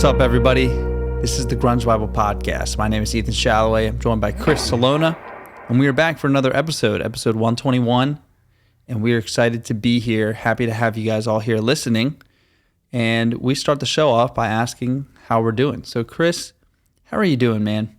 What's up, everybody? This is the Grunge Bible Podcast. My name is Ethan Shalloway. I'm joined by Chris Salona, and we are back for another episode 121, and we are excited to be here. Happy to have you guys all here listening. And we start the show off by asking how we're doing. So, Chris, how are you doing, man?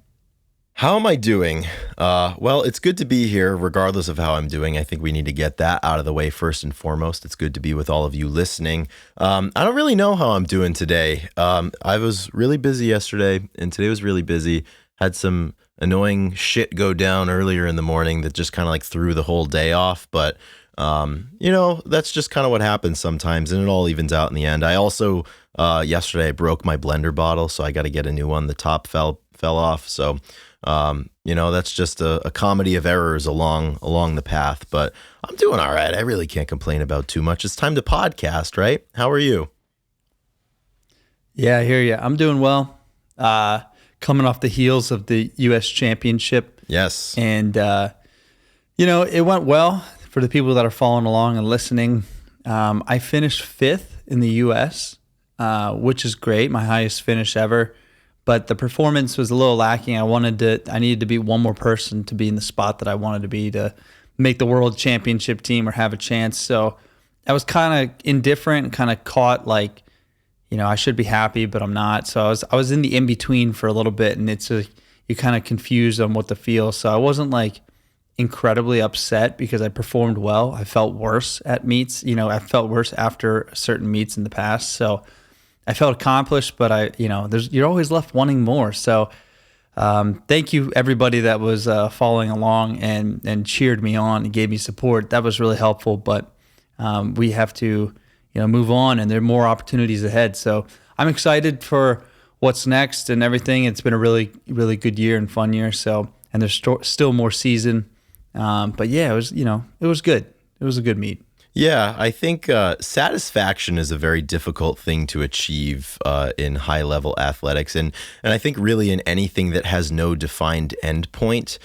How am I doing? Well, it's good to be here regardless of how I'm doing. I think we need to get that out of the way first and foremost. It's good to be with all of you listening. I don't really know how I'm doing today. I was really busy yesterday, and today was really busy. Had some annoying shit go down earlier in the morning that just kind of like threw the whole day off. But, that's just kind of what happens sometimes, and it all evens out in the end. I also, yesterday I broke my blender bottle, so I got to get a new one. The top fell off, so... that's just a comedy of errors along the path, but I'm doing all right. I really can't complain about too much. It's time to podcast, right? How are you? Yeah, I hear you. I'm doing well. Coming off the heels of the U.S. Championship. Yes. And, it went well for the people that are following along and listening. I finished 5th in the U.S., which is great, my highest finish ever. But the performance was a little lacking. I needed to be one more person to be in the spot that I wanted to be to make the world championship team or have a chance. So I was kind of indifferent and kind of caught I should be happy, but I'm not. So I was in the in-between for a little bit, and you're kind of confused on what to feel. So I wasn't incredibly upset because I performed well. I felt worse at meets. I felt worse after certain meets in the past. So I felt accomplished, but you're always left wanting more. So thank you everybody that was following along and cheered me on and gave me support. That was really helpful, but we have to move on, and there are more opportunities ahead. So I'm excited for what's next and everything. It's been a really, really good year and fun year. So, and there's still more season. But yeah, it was good. It was a good meet. Yeah, I think satisfaction is a very difficult thing to achieve in high-level athletics, and I think really in anything that has no defined end point,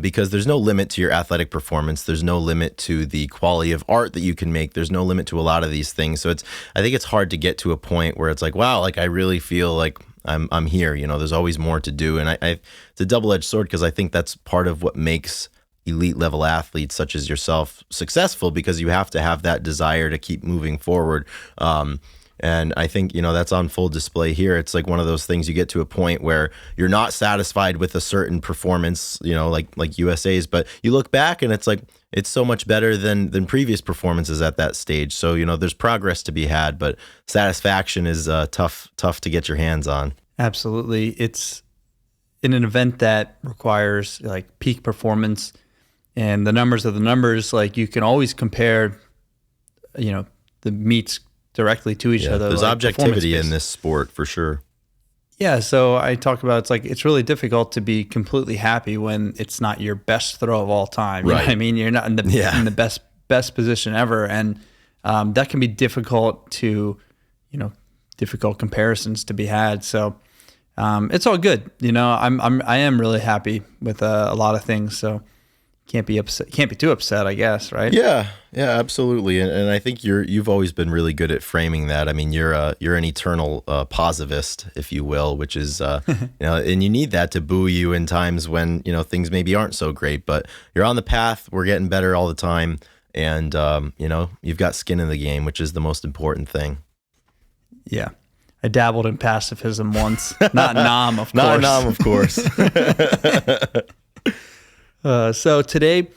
because there's no limit to your athletic performance, there's no limit to the quality of art that you can make, there's no limit to a lot of these things. So I think it's hard to get to a point where it's like, wow, I really feel like I'm here. There's always more to do, and it's a double-edged sword because I think that's part of what makes elite level athletes such as yourself successful, because you have to have that desire to keep moving forward. And I think, that's on full display here. It's like one of those things, you get to a point where you're not satisfied with a certain performance, like USA's, but you look back and it's like, it's so much better than previous performances at that stage. So, there's progress to be had, but satisfaction is tough to get your hands on. Absolutely. It's in an event that requires peak performance. And the numbers are the numbers. You can always compare, the meets directly to each other. There's objectivity in this sport for sure. Yeah, so I talk about it's really difficult to be completely happy when it's not your best throw of all time. You know what I mean? You're not in the best position ever, and that can be difficult to, difficult comparisons to be had. So it's all good. I am really happy with a lot of things. So. Can't be too upset, I guess, right? Yeah, absolutely. And I think you've always been really good at framing that. I mean, you're an eternal positivist, if you will, which is and you need that to buoy you in times when things maybe aren't so great. But you're on the path. We're getting better all the time, and you've got skin in the game, which is the most important thing. Yeah, I dabbled in pacifism once. Not Nam, of course. Not Nam, of course. So today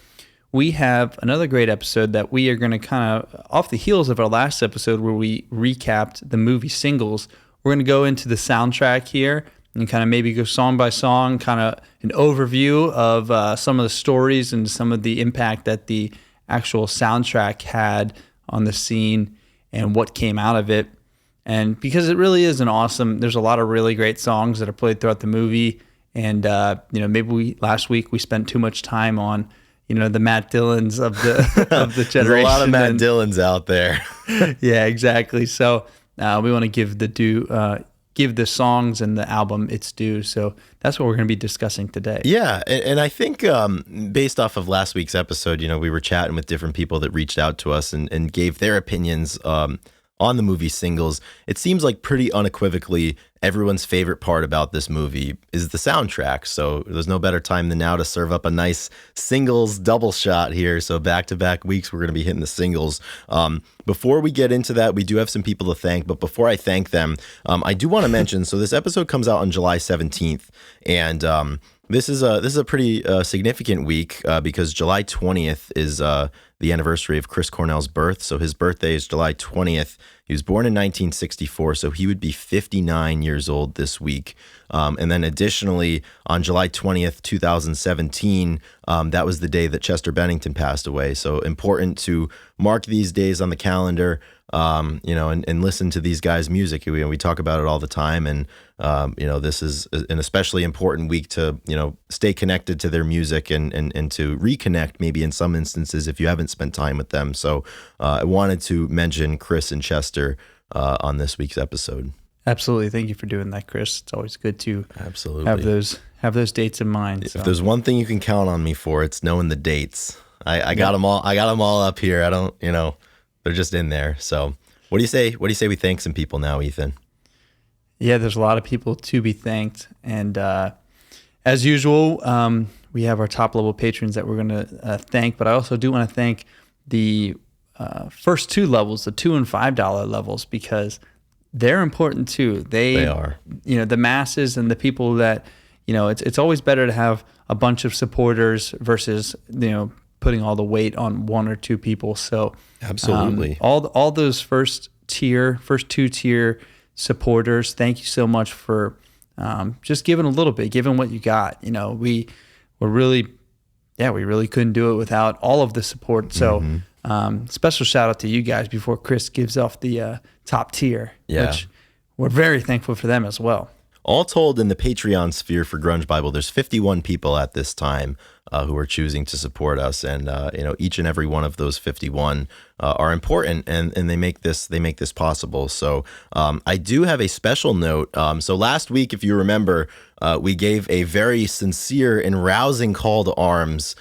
we have another great episode that we are going to kind of, off the heels of our last episode where we recapped the movie Singles, we're going to go into the soundtrack here and kind of maybe go song by song, kind of an overview of some of the stories and some of the impact that the actual soundtrack had on the scene and what came out of it. And because it really is there's a lot of really great songs that are played throughout the movie. And, maybe last week we spent too much time on, the Matt Dillons of the generation. There's a lot of Matt Dillons out there. Yeah, exactly. So we want to give the songs and the album its due. So that's what we're going to be discussing today. Yeah. And I think based off of last week's episode, we were chatting with different people that reached out to us and gave their opinions on the movie Singles. It seems like pretty unequivocally everyone's favorite part about this movie is the soundtrack. So there's no better time than now to serve up a nice Singles double shot here. So back-to-back weeks, we're going to be hitting the Singles. Before we get into that, we do have some people to thank. But before I thank them, I do want to mention, so this episode comes out on July 17th. And this is a pretty significant week because July 20th is the anniversary of Chris Cornell's birth. So his birthday is July 20th. He was born in 1964, so he would be 59 years old this week. And then additionally, on July 20th, 2017, that was the day that Chester Bennington passed away. So important to mark these days on the calendar, and listen to these guys' music. We talk about it all the time. And, this is an especially important week to, stay connected to their music and to reconnect maybe in some instances if you haven't spent time with them. So I wanted to mention Chris and Chester on this week's episode. Absolutely. Thank you for doing that, Chris. It's always good to have those dates in mind. So. If there's one thing you can count on me for, it's knowing the dates. I got them all. I got them all up here. I don't, they're just in there. So what do you say? What do you say we thank some people now, Ethan? Yeah, there's a lot of people to be thanked. And as usual, we have our top level patrons that we're going to thank. But I also do want to thank the first two levels, the $2 and $5 levels, because they're important too. They are. The masses and the people that, it's always better to have a bunch of supporters versus, putting all the weight on one or two people. So absolutely. All those first two tier supporters, thank you so much for just giving a little bit, giving what you got. We really couldn't do it without all of the support. So special shout out to you guys before Chris gives off the top tier, which we're very thankful for them as well. All told, in the Patreon sphere for Grunge Bible, there's 51 people at this time who are choosing to support us, and each and every one of those 51 are important, and they make this possible. So I do have a special note. So last week, if you remember, we gave a very sincere and rousing call to arms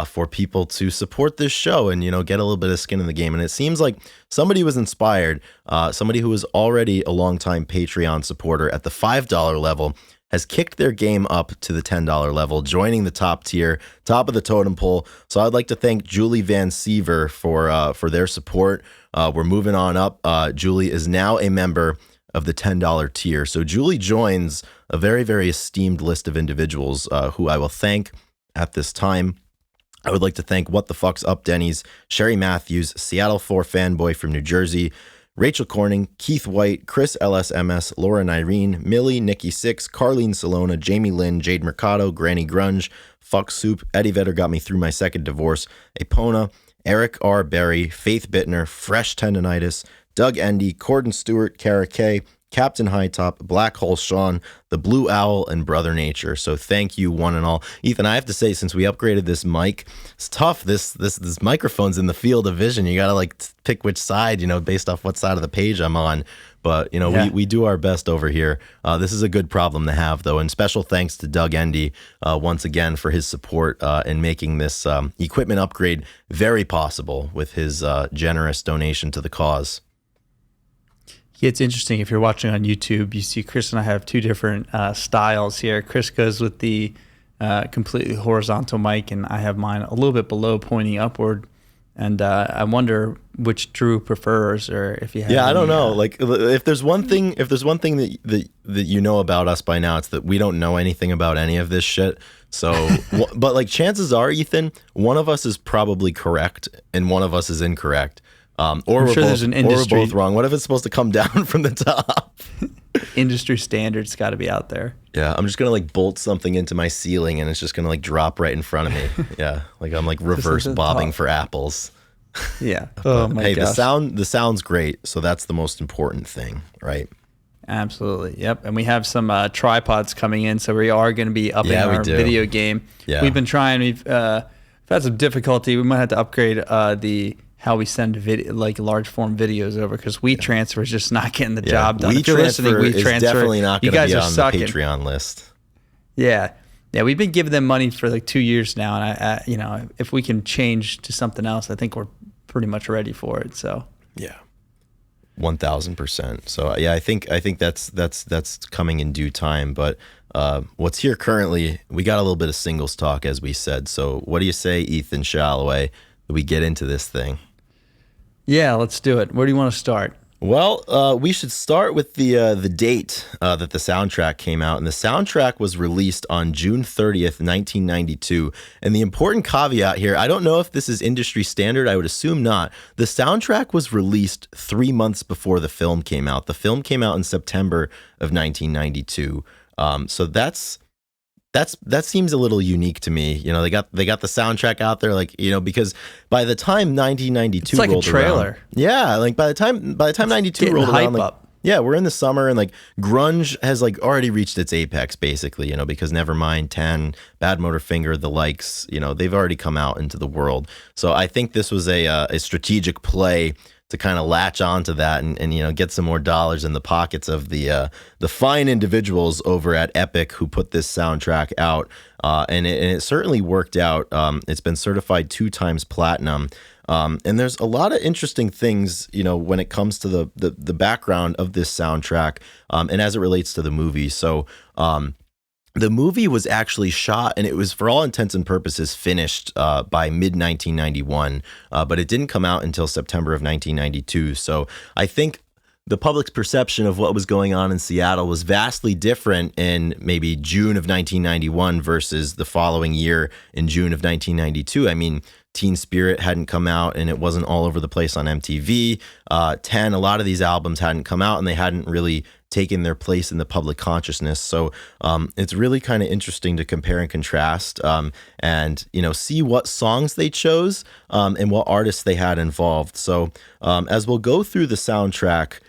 for people to support this show and get a little bit of skin in the game. And it seems like somebody was inspired, somebody who was already a longtime Patreon supporter at the $5 level has kicked their game up to the $10 level, joining the top tier, top of the totem pole. So I'd like to thank Julie Van Siever for their support. We're moving on up. Julie is now a member of the $10 tier. So Julie joins a very, very esteemed list of individuals who I will thank at this time. I would like to thank What the Fuck's Up Denny's, Sherry Matthews, Seattle 4 Fanboy from New Jersey, Rachel Corning, Keith White, Chris LSMS, Laura and Irene, Millie, Nikki Six, Carlene Salona, Jamie Lynn, Jade Mercado, Granny Grunge, Fuck Soup, Eddie Vedder got me through my second divorce, Epona, Eric R. Berry, Faith Bittner, Fresh Tendonitis, Doug Endy, Corden Stewart, Kara K, Captain Hightop, Black Hole Sean, The Blue Owl, and Brother Nature. So thank you, one and all. Ethan, I have to say, since we upgraded this mic, it's tough. This microphone's in the field of vision. You got to pick which side, based off what side of the page I'm on. But, we do our best over here. This is a good problem to have, though. And special thanks to Doug Endy once again for his support in making this equipment upgrade very possible with his generous donation to the cause. Yeah, it's interesting. If you're watching on YouTube, you see Chris and I have two different styles here. Chris goes with the completely horizontal mic, and I have mine a little bit below, pointing upward. And I wonder which Drew prefers, or if you have. Yeah, I don't know. If there's one thing that you know about us by now, it's that we don't know anything about any of this shit. So, but chances are, Ethan, one of us is probably correct, and one of us is incorrect. Or we're both wrong. What if it's supposed to come down from the top? Industry standards got to be out there. Yeah, I'm just gonna bolt something into my ceiling, and it's just gonna drop right in front of me. Yeah, I'm reverse bobbing for apples. Yeah. Oh my gosh. The sound's great, so that's the most important thing, right? Absolutely. Yep. And we have some tripods coming in, so we are going to be upping our video game. Yeah. We've been trying. We've had some difficulty. We might have to upgrade how we send large form videos over, because WeTransfer is just not getting the job done. WeTransfer is definitely not going to be on the Patreon list. Yeah. Yeah, we've been giving them money for 2 years now, and if we can change to something else, I think we're pretty much ready for it. So yeah. 1,000%. So yeah, I think that's coming in due time. But what's here currently, we got a little bit of singles talk, as we said. So what do you say, Ethan Shalloway, that we get into this thing? Yeah, let's do it. Where do you want to start? Well, we should start with the date that the soundtrack came out. And the soundtrack was released on June 30th, 1992. And the important caveat here, I don't know if this is industry standard. I would assume not. The soundtrack was released 3 months before the film came out. The film came out in September of 1992. So that seems a little unique to me. You know, they got the soundtrack out there, like, you know, because by the time 1992 it's like rolled a trailer. around, yeah, like by the time 92 rolled around, like, yeah, we're in the summer, and like grunge has like already reached its apex, basically, you know, because Nevermind, 10, Badmotorfinger, the likes, you know, they've already come out into the world. So I think this was a strategic play to kind of latch onto that and you know, get some more dollars in the pockets of the fine individuals over at Epic who put this soundtrack out, and it certainly worked out. It's been certified 2 times platinum, and there's a lot of interesting things, you know, when it comes to the background of this soundtrack, and as it relates to the movie. So the movie was actually shot, and it was, for all intents and purposes, finished by mid-1991, but it didn't come out until September of 1992. So I think the public's perception of what was going on in Seattle was vastly different in maybe June of 1991 versus the following year in June of 1992. I mean, Teen Spirit hadn't come out, and it wasn't all over the place on MTV. 10, a lot of these albums hadn't come out, and they hadn't really taken their place in the public consciousness. So it's really kind of interesting to compare and contrast, and, you know, see what songs they chose, and what artists they had involved. So as we'll go through the soundtrack,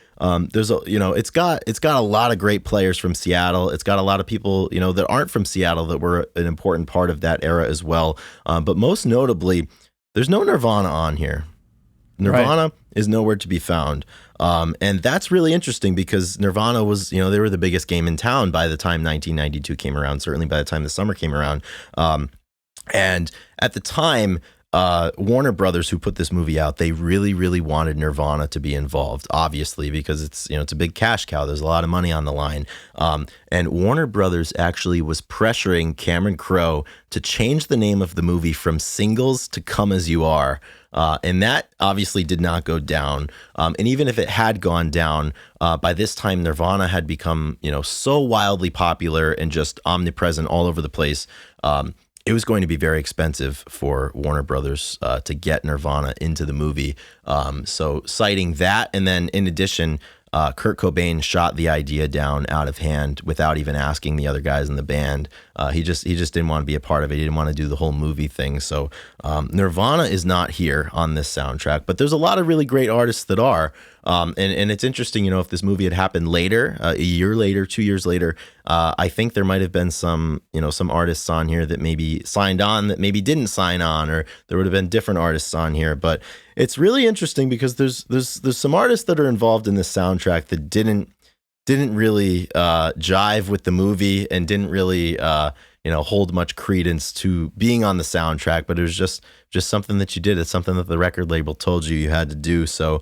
there's a, you know, it's got a lot of great players from Seattle. It's got a lot of people, you know, that aren't from Seattle that were an important part of that era as well. But most notably, there's no Nirvana on here. Nirvana is nowhere to be found. And that's really interesting because Nirvana was, you know, they were the biggest game in town by the time 1992 came around, certainly by the time the summer came around. And at the time, Warner Brothers, who put this movie out, they really, really wanted Nirvana to be involved, obviously, because it's, you know, it's a big cash cow. There's a lot of money on the line. And Warner Brothers actually was pressuring Cameron Crowe to change the name of the movie from Singles to Come As You Are. And that obviously did not go down. And even if it had gone down, by this time, Nirvana had become, you know, so wildly popular and just omnipresent all over the place. It was going to be very expensive for Warner Brothers to get Nirvana into the movie. So citing that, and then in addition, Kurt Cobain shot the idea down out of hand without even asking the other guys in the band. He just didn't want to be a part of it. He didn't want to do the whole movie thing. So Nirvana is not here on this soundtrack, but there's a lot of really great artists that are. And it's interesting, you know, if this movie had happened later, a year later, 2 years later, I think there might have been some artists on here that maybe signed on, that maybe didn't sign on, or there would have been different artists on here. But it's really interesting because there's some artists that are involved in this soundtrack that didn't really jive with the movie and didn't really hold much credence to being on the soundtrack. But it was just something that you did. It's something that the record label told you had to do. So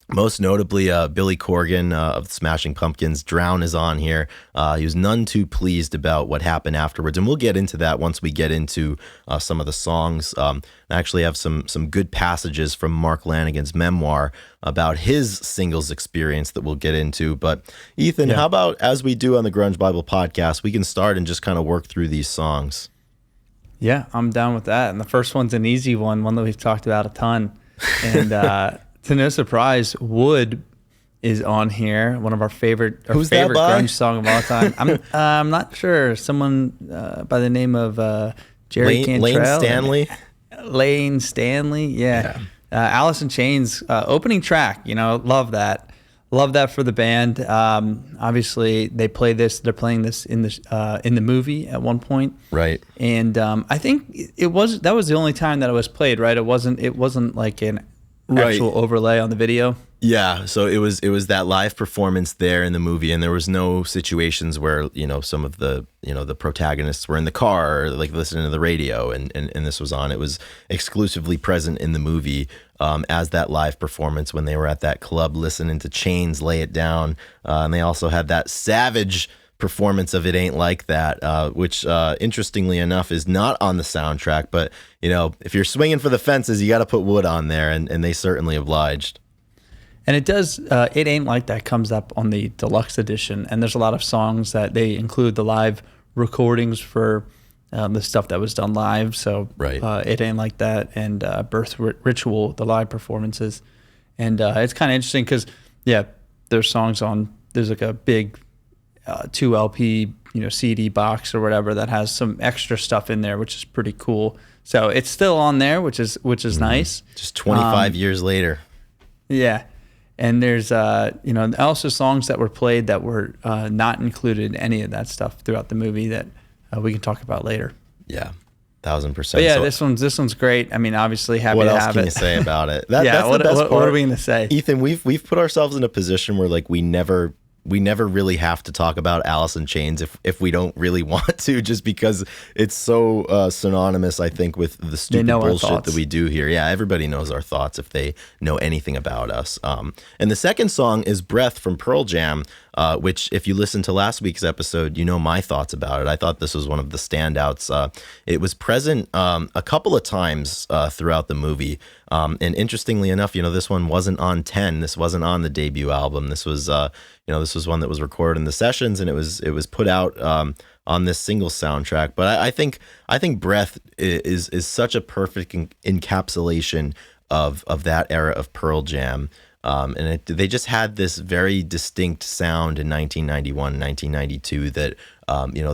most notably, Billy Corgan of the Smashing Pumpkins, Drown, is on here. He was none too pleased about what happened afterwards, and we'll get into that once we get into some of the songs. I actually have some good passages from Mark Lanigan's memoir about his singles experience that we'll get into. But Ethan, how about, as we do on the Grunge Bible podcast, we can start and just kind of work through these songs? Yeah, I'm down with that. And the first one's an easy one that we've talked about a ton. And to no surprise, Wood is on here, one of our favorite grunge song of all time. I'm not sure. Someone by the name of Jerry Cantrell. Lane Stanley. Yeah. Alice in Chains opening track. You know, love that. Love that for the band. Obviously, they're playing this in the movie at one point. Right. And I think that was the only time that it was played. Right. It wasn't like an actual overlay on the video. Yeah, so it was that live performance there in the movie, and there was no situations where some of the protagonists were in the car or like listening to the radio, and this was on. It was exclusively present in the movie as that live performance when they were at that club listening to Chains Lay It Down, and they also had that savage performance of It Ain't Like That, which interestingly enough is not on the soundtrack, but if you're swinging for the fences, you got to put Wood on there, and they certainly obliged. And it does, It Ain't Like That comes up on the deluxe edition, and there's a lot of songs that they include the live recordings for the stuff that was done live. So Right. It Ain't Like That and Birth Ritual, the live performances. And it's kind of interesting because, there's songs there's like a big 2 LP, CD box or whatever that has some extra stuff in there, which is pretty cool. So it's still on there, which is nice. Just 25 years later. Yeah. And there's, also songs that were played that were not included in any of that stuff throughout the movie that we can talk about later. Yeah, 1000%. But yeah, So this one's great. I mean, obviously happy what to else have can it. you say about it? That's what, the best what, part. what are we going to say? Ethan, we've put ourselves in a position where like we never really have to talk about Alice in Chains if we don't really want to, just because it's so synonymous, I think, with the stupid bullshit that we do here. Yeah, everybody knows our thoughts if they know anything about us. And the second song is Breath from Pearl Jam, which if you listen to last week's episode, you know my thoughts about it. I thought this was one of the standouts. It was present a couple of times throughout the movie. And interestingly enough, this one wasn't on 10. This wasn't on the debut album. This was this was one that was recorded in the sessions, and it was put out on this single soundtrack. But I think Breath is such a perfect encapsulation of that era of Pearl Jam. And they just had this very distinct sound in 1991, 1992 that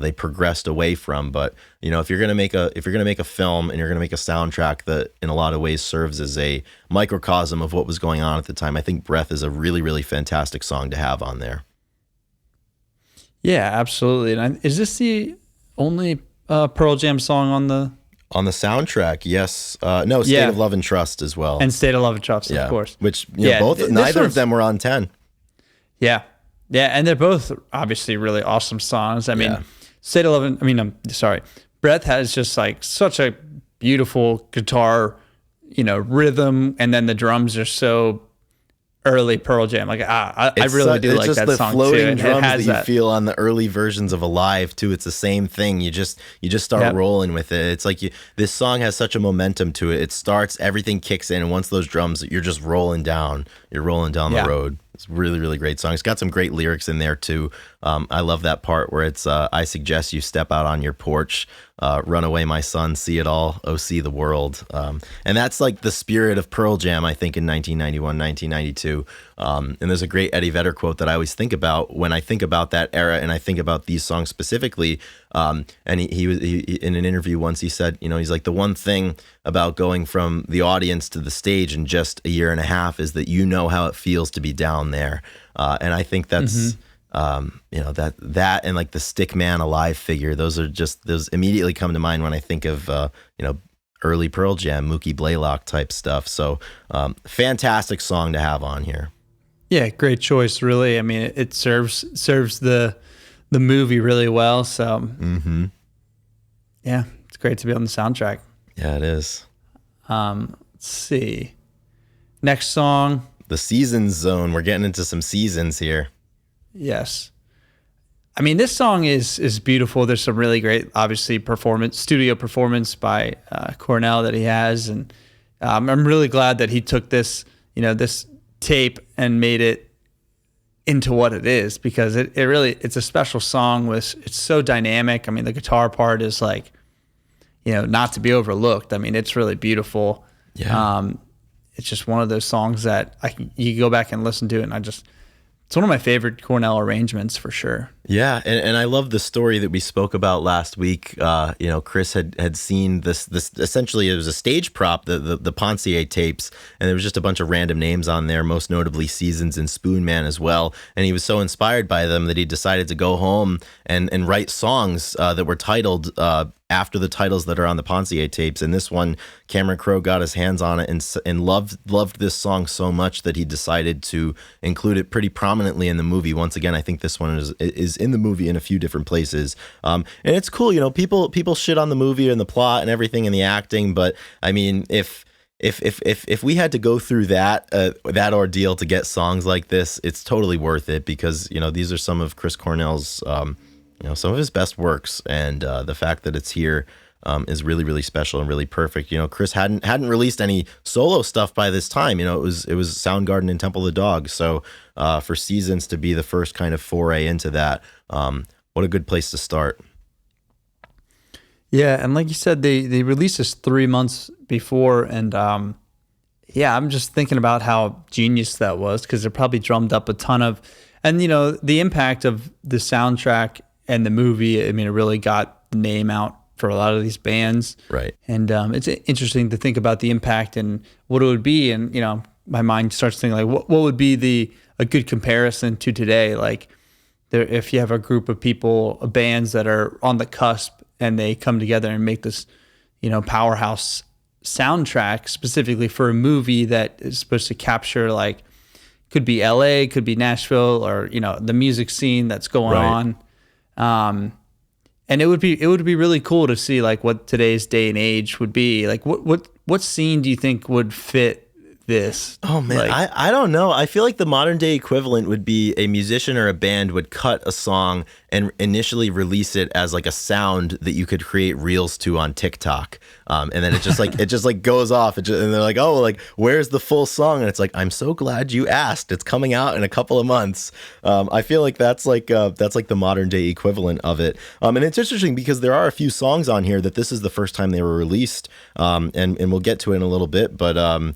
they progressed away from. But if you're gonna make a film and you're gonna make a soundtrack that in a lot of ways serves as a microcosm of what was going on at the time, I think Breath is a really, really fantastic song to have on there. Yeah, absolutely. And is this the only Pearl Jam song on the soundtrack? Yes. No, State of Love and Trust as well. And State of Love and Trust, of course. Which neither of them were on 10. Yeah. Yeah, and they're both obviously really awesome songs. I mean, State of Love, Breath has just like such a beautiful guitar, rhythm, and then the drums are so early Pearl Jam. Like I really do like that song too. It's just the floating drums that you feel on the early versions of Alive too. It's the same thing. You just start rolling with it. It's like this song has such a momentum to it. It starts, everything kicks in, and once those drums, you're just rolling down. You're rolling down the road. It's a really, really great song. It's got some great lyrics in there too. I love that part where it's I suggest you step out on your porch, run away my son, see it all, oh see the world. And that's like the spirit of Pearl Jam, I think, in 1991, 1992. And there's a great Eddie Vedder quote that I always think about when I think about that era and I think about these songs specifically. And he was in an interview once, he said, he's like, the one thing about going from the audience to the stage in just a year and a half is that how it feels to be down there. And I think that's that and like the Stickman Alive figure, those immediately come to mind when I think of early Pearl Jam, Mookie Blaylock type stuff. So fantastic song to have on here. Yeah, great choice, really. I mean, it serves the movie really well. So yeah, it's great to be on the soundtrack. Yeah, it is. Let's see. Next song. The Seasons Zone. We're getting into some seasons here. Yes. I mean, this song is beautiful. There's some really great, obviously, studio performance by Cornell that he has. And I'm really glad that he took this, this tape and made it into what it is, because it's a special song. It's so dynamic. I mean, the guitar part is like, not to be overlooked. I mean, it's really beautiful. Yeah. It's just one of those songs that you go back and listen to it, and it's one of my favorite Cornell arrangements for sure. Yeah, and I love the story that we spoke about last week. Chris had seen this essentially, it was a stage prop, the Ponsier tapes, and there was just a bunch of random names on there, most notably Seasons and Spoonman as well. And he was so inspired by them that he decided to go home and write songs that were titled after the titles that are on the Ponsier tapes. And this one, Cameron Crowe got his hands on it and loved this song so much that he decided to include it pretty prominently in the movie. Once again, I think this one is in the movie in a few different places. And it's cool, you know, people shit on the movie and the plot and everything and the acting, but I mean, if we had to go through that ordeal to get songs like this, it's totally worth it, because, you know, these are some of Chris Cornell's, you know, some of his best works, and the fact that it's here is really, really special and really perfect. You know, Chris hadn't released any solo stuff by this time. You know, it was Soundgarden and Temple of the Dog. So for Seasons to be the first kind of foray into that, what a good place to start. Yeah, and like you said, they released this 3 months before, and yeah, I'm just thinking about how genius that was, because they probably drummed up a ton of, and you know, the impact of the soundtrack and the movie. I mean, it really got the name out for a lot of these bands, right? And it's interesting to think about the impact and what it would be, and you know, my mind starts thinking like, what would be a good comparison to today, like if you have a group of people, bands that are on the cusp, and they come together and make this, you know, powerhouse soundtrack specifically for a movie that is supposed to capture, like, could be LA, could be Nashville, or, you know, the music scene that's going on. And it would be really cool to see like what today's day and age would be. Like what scene do you think would fit this? Oh man, like, I don't know. I feel like the modern day equivalent would be a musician or a band would cut a song and initially release it as like a sound that you could create reels to on TikTok, and then it just like goes off, and they're like, oh, like where's the full song? And it's like, I'm so glad you asked. It's coming out in a couple of months. I feel like that's like the modern day equivalent of it. And it's interesting because there are a few songs on here that this is the first time they were released, and we'll get to it in a little bit, but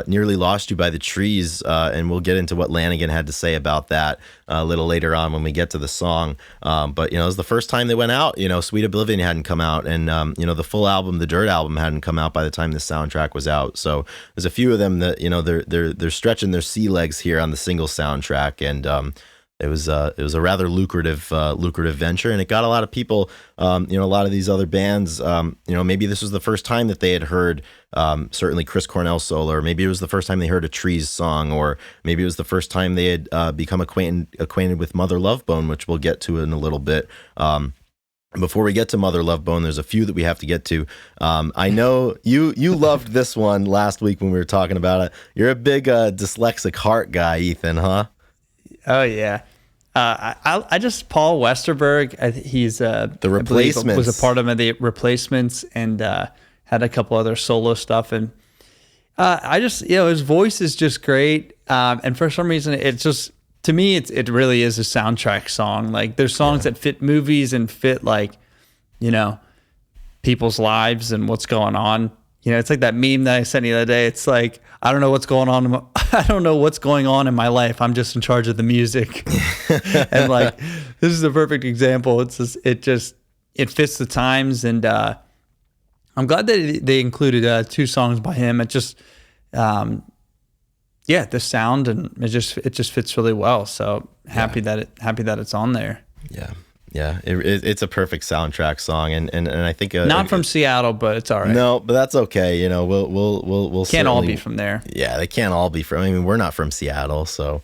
Nearly Lost You by the Trees, and we'll get into what Lanegan had to say about that a little later on when we get to the song. But, you know, it was the first time they went out. You know, Sweet Oblivion hadn't come out, and, you know, the full album, the Dirt album, hadn't come out by the time the soundtrack was out. So there's a few of them that, you know, they're stretching their sea legs here on the single soundtrack, and it was a rather lucrative venture, and it got a lot of people, you know, a lot of these other bands, you know, maybe this was the first time that they had heard certainly Chris Cornell solo, or maybe it was the first time they heard a Trees song, or maybe it was the first time they had become acquainted with Mother Love Bone, which we'll get to in a little bit. Before we get to Mother Love Bone, there's a few that we have to get to. I know you loved this one last week when we were talking about it. You're a big Dyslexic Heart guy, Ethan, huh? Oh yeah, I just Paul Westerberg. He's the Replacements, was a part of the Replacements, and had a couple other solo stuff. And I just, you know, his voice is just great. And for some reason, it's just, to me, it really is a soundtrack song. Like there's songs that fit movies and fit, like, you know, people's lives and what's going on. You know, it's like that meme that I sent you the other day. It's like, I don't know what's going on. I don't know what's going on in my life. I'm just in charge of the music. And like, this is a perfect example. It's just, it fits the times. And I'm glad that they included 2 songs by him. It just, the sound, and it just fits really well. So happy that it's on there. Yeah. Yeah, it's a perfect soundtrack song, and I think not from Seattle, but it's all right. No, but that's okay. You know, we'll can't all be from there. Yeah, they can't all be from. I mean, we're not from Seattle, so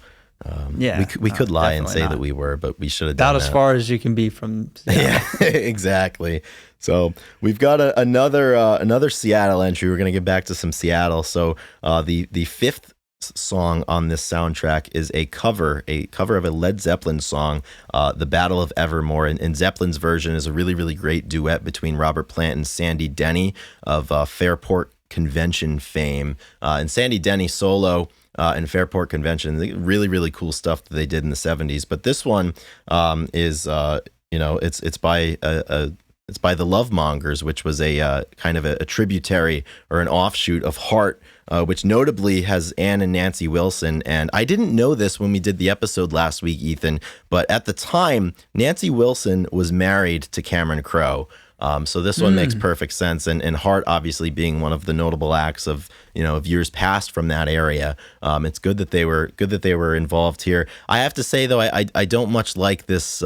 we could lie and say that we were, but we should have done about as far as you can be from Seattle. Yeah, exactly. So we've got another Seattle entry. We're gonna get back to some Seattle. So the 5th song on this soundtrack is a cover of a Led Zeppelin song, The Battle of Evermore, and Zeppelin's version is a really, really great duet between Robert Plant and Sandy Denny of Fairport Convention fame, and Sandy Denny solo and Fairport Convention, really, really cool stuff that they did in the 70s. But this one is you know, it's by it's by the Lovemongers, which was a kind of a tributary or an offshoot of Heart, which notably has Ann and Nancy Wilson. And I didn't know this when we did the episode last week, Ethan, but at the time, Nancy Wilson was married to Cameron Crowe. So this one makes perfect sense. And Heart obviously being one of the notable acts of years past from that area. It's good that they were involved here. I have to say though, I don't much like this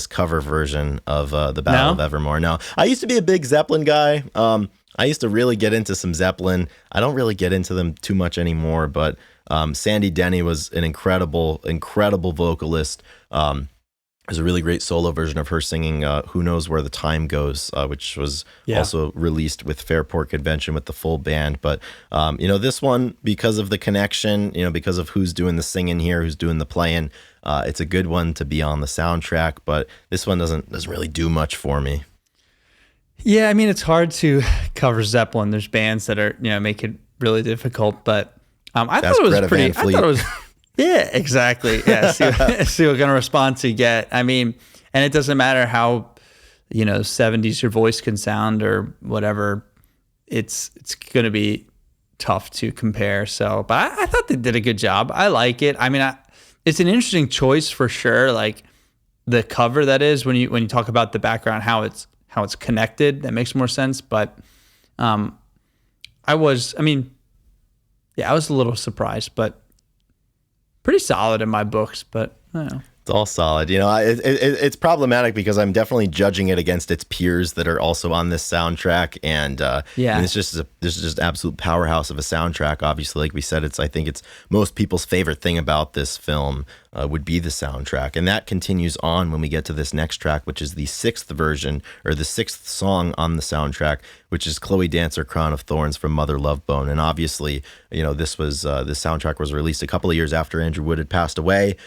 cover version of the Battle of Evermore. No, I used to be a big Zeppelin guy. I used to really get into some Zeppelin. I don't really get into them too much anymore, but Sandy Denny was an incredible vocalist. There's a really great solo version of her singing Who Knows Where the Time Goes, which was also released with Fairport Convention with the full band. But, this one, because of the connection, because of who's doing the singing here, who's doing the playing, it's a good one to be on the soundtrack. But this one doesn't really do much for me. Yeah, I mean, it's hard to cover Zeppelin. There's bands that are, make it really difficult. But I thought it was pretty... I thought it was... Yeah, exactly. Yeah, see what kind of response you get. I mean, and it doesn't matter how, 70s your voice can sound or whatever. It's going to be tough to compare. So, but I thought they did a good job. I like it. I mean, it's an interesting choice for sure. Like the cover, that is, when you talk about the background, how it's connected, that makes more sense. But I was a little surprised, but pretty solid in my books, but I don't know. It's all solid. It's problematic because I'm definitely judging it against its peers that are also on this soundtrack. And this is just absolute powerhouse of a soundtrack. Obviously, like we said, I think it's most people's favorite thing about this film would be the soundtrack. And that continues on when we get to this next track, which is the sixth version or the sixth song on the soundtrack, which is Chloe Dancer, Crown of Thorns from Mother Love Bone. And obviously, this soundtrack was released a couple of years after Andrew Wood had passed away.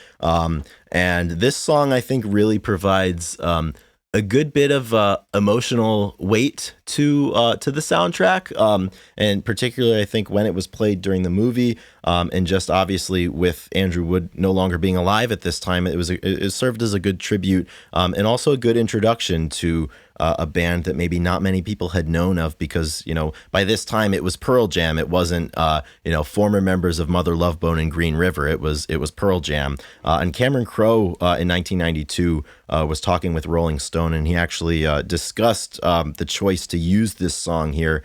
And this song, I think, really provides a good bit of emotional weight to the soundtrack, and particularly I think when it was played during the movie, and just obviously with Andrew Wood no longer being alive at this time, it served as a good tribute, and also a good introduction to a band that maybe not many people had known of, because by this time it was Pearl Jam. It wasn't former members of Mother Love Bone and Green River. It was Pearl Jam. And Cameron Crowe in 1992 was talking with Rolling Stone, and he actually discussed the choice to use this song here.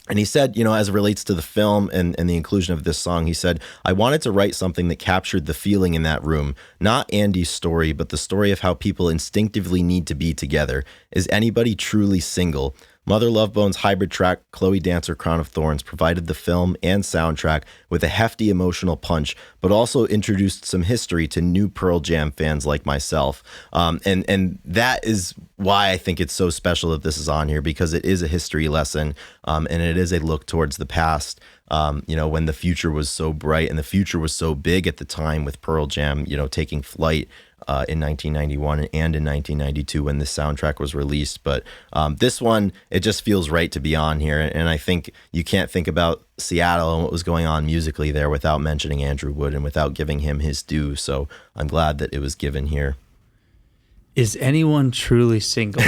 And he said, as it relates to the film and the inclusion of this song, he said, "I wanted to write something that captured the feeling in that room. Not Andy's story, but the story of how people instinctively need to be together. Is anybody truly single? Mother Love Bone's hybrid track, Chloe Dancer, Crown of Thorns, provided the film and soundtrack with a hefty emotional punch, but also introduced some history to new Pearl Jam fans like myself." And that is why I think it's so special that this is on here, because it is a history lesson, and it is a look towards the past. When the future was so bright and the future was so big at the time with Pearl Jam, taking flight in 1991 and in 1992 when this soundtrack was released. But this one, it just feels right to be on here. And I think you can't think about Seattle and what was going on musically there without mentioning Andrew Wood and without giving him his due. So I'm glad that it was given here. Is anyone truly single?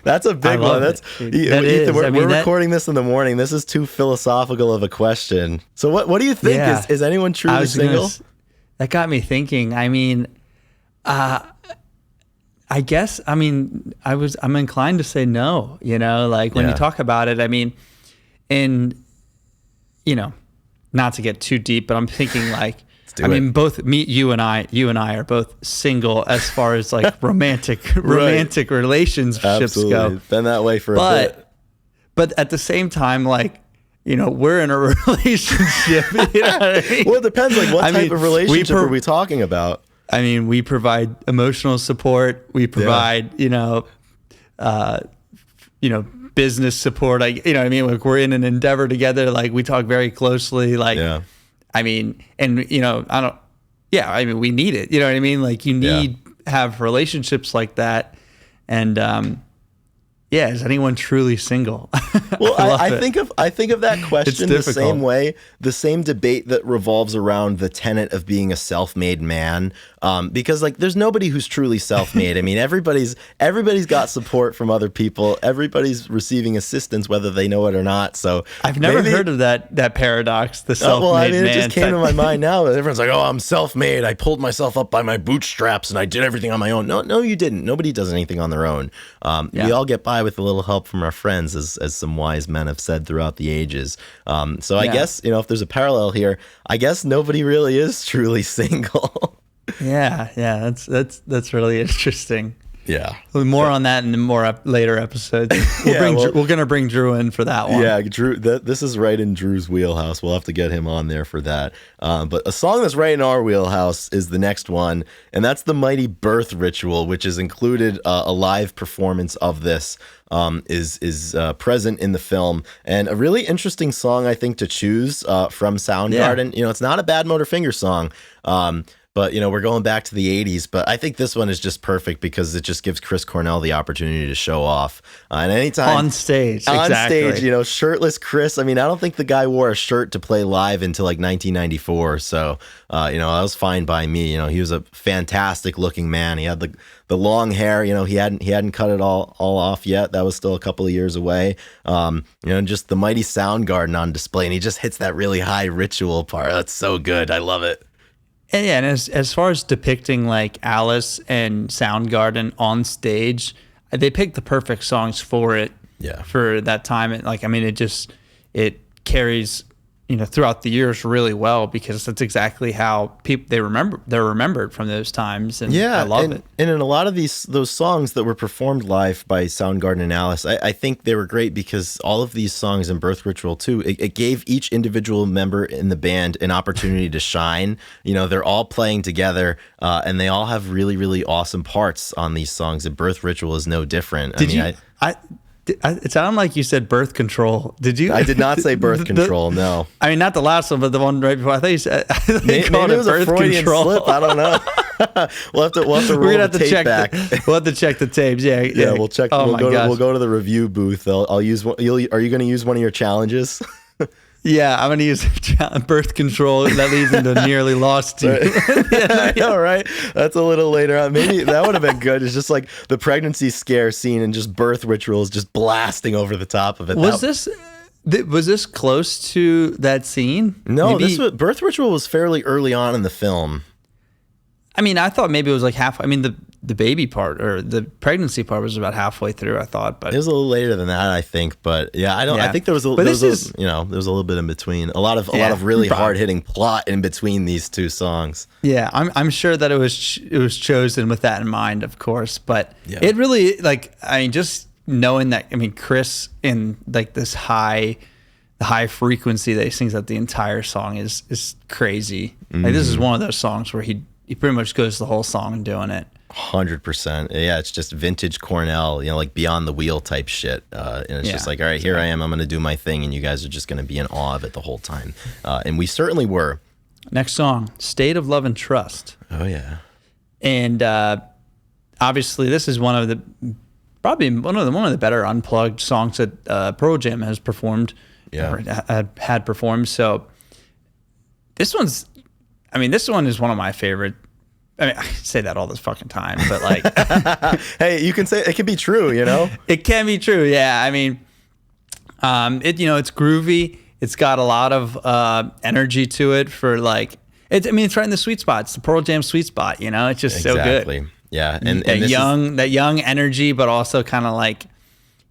That's a big one. Ethan, we're recording this in the morning. This is too philosophical of a question. So what do you think? Yeah. Is anyone truly single? That got me thinking. I mean, I guess, I'm inclined to say no, when you talk about it, I mean, and, not to get too deep, but I'm thinking both you and I are both single as far as romantic relationships Absolutely. Go. Been that way for a bit. But at the same time, we're in a relationship. You know what I mean? Well, it depends. What type of relationship are we talking about? I mean, we provide emotional support. We provide, business support. You know what I mean? We're in an endeavor together. We talk very closely. I mean, and we need it. You know what I mean? You need have relationships like that. And, Yeah, is anyone truly single? Well, love I it. think of that question the difficult. same way, the same debate that revolves around the tenet of being a self-made man. Because like, there's nobody who's truly self-made. I mean, everybody's got support from other people. Everybody's receiving assistance, whether they know it or not. So I've never heard of that paradox, the self-made well, I mean, man. it just came to my mind now. Everyone's like, "Oh, I'm self-made. I pulled myself up by my bootstraps and I did everything on my own." No, you didn't. Nobody does anything on their own. We all get by with a little help from our friends, as some wise men have said throughout the ages. So I guess, if there's a parallel here, I guess nobody really is truly single. Yeah, that's really interesting. Yeah. More on that in more later episodes. We're gonna bring Drew in for that one. Yeah, Drew. This is right in Drew's wheelhouse. We'll have to get him on there for that. But a song that's right in our wheelhouse is the next one, and that's the Mighty Birth Ritual, which has included a live performance of this. Is present in the film, and a really interesting song I think to choose from Soundgarden. It's not a Bad Motorfinger song. But, we're going back to the 80s, but I think this one is just perfect because it just gives Chris Cornell the opportunity to show off. And anytime on stage, shirtless Chris. I mean, I don't think the guy wore a shirt to play live until like 1994. So, that was fine by me. He was a fantastic looking man. He had the long hair, he hadn't cut it all off yet. That was still a couple of years away. Just the mighty Soundgarden on display. And he just hits that really high ritual part. That's so good. I love it. And as far as depicting like Alice and Soundgarden on stage, they picked the perfect songs for it. Yeah. For that time, it carries throughout the years really well because that's exactly how they're remembered from those times, and I love it. And in a lot of those songs that were performed live by Soundgarden and Alice, I think they were great because all of these songs in Birth Ritual too, it gave each individual member in the band an opportunity to shine. They're all playing together, and they all have really, really awesome parts on these songs. And Birth Ritual is no different. It sounded like you said birth control. Did you? I did not say birth control. No. I mean, not the last one, but the one right before. I thought you said. Maybe it was a Freudian slip. I don't know. we'll have to roll the tape back. We'll have to check the tapes. Yeah. We'll check. Oh we'll go to the review booth. I'll use one. Are you going to use one of your challenges? Yeah, I'm going to use birth control. That leads into nearly lost you. I know, right? That's a little later on. Maybe that would have been good. It's just like the pregnancy scare scene and just birth rituals just blasting over the top of it. Was this close to that scene? No, birth ritual was fairly early on in the film. I mean, I thought maybe it was like half. I mean, the baby part or the pregnancy part was about halfway through. I thought, but it was a little later than that, I think. But yeah, I don't. Yeah. I think there was a little bit in between. A lot of really hard hitting plot in between these two songs. Yeah, I'm sure that it was chosen with that in mind, of course. But it really just knowing that. I mean, Chris in like this high frequency that he sings out the entire song is crazy. Mm-hmm. Like this is one of those songs where he pretty much goes the whole song doing it. 100%. Yeah, it's just vintage Cornell, like beyond the wheel type shit. And it's just like, all right, here I am. I'm going to do my thing, and you guys are just going to be in awe of it the whole time. And we certainly were. Next song, State of Love and Trust. Oh, yeah. And obviously, this is probably one of the better unplugged songs that Pearl Jam has performed. Yeah. Or had performed. So this one is one of my favorite. I mean, I say that all this fucking time, but like, hey, you can say it can be true, It can be true, yeah. I mean, it's groovy. It's got a lot of energy to it for like. It's right in the sweet spot. It's the Pearl Jam sweet spot, It's just so good. Yeah, and that young energy, but also kind of like.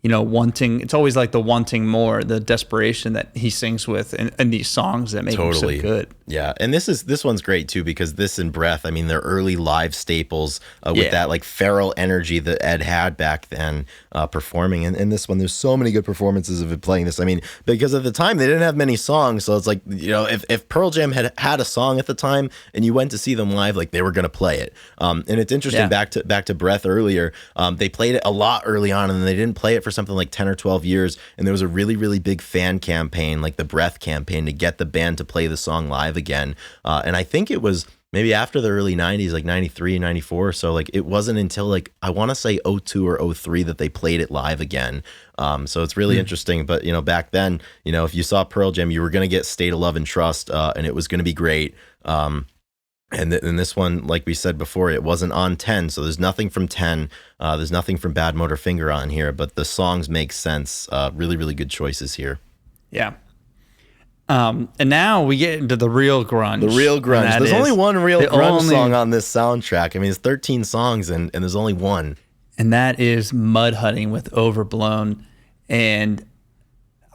Wanting, it's always like the wanting more, the desperation that he sings with in these songs that make him so good. Yeah. And this one's great too, because this and Breath, I mean, they're early live staples with that like feral energy that Ed had back then performing. And this one, there's so many good performances of it playing this. I mean, because at the time they didn't have many songs. So it's like, if Pearl Jam had a song at the time and you went to see them live, like they were going to play it. And it's interesting back to Breath earlier. They played it a lot early on and they didn't play it for something like 10 or 12 years. And there was a really, really big fan campaign, like the Breath campaign, to get the band to play the song live again. And I think it was maybe after the early 90s, like 93, 94. So like it wasn't until like, I want to say '02 or '03 that they played it live again. So it's really interesting. But, back then, if you saw Pearl Jam, you were going to get State of Love and Trust, and it was going to be great. And this one, like we said before, it wasn't on 10, so there's nothing from 10. There's nothing from Bad Motor Finger on here, but the songs make sense. Really, really good choices here. Yeah. And now we get into the real grunge. The real grunge. There's only one real grunge song on this soundtrack. I mean, it's 13 songs, and there's only one. And that is Mudhoney with Overblown. And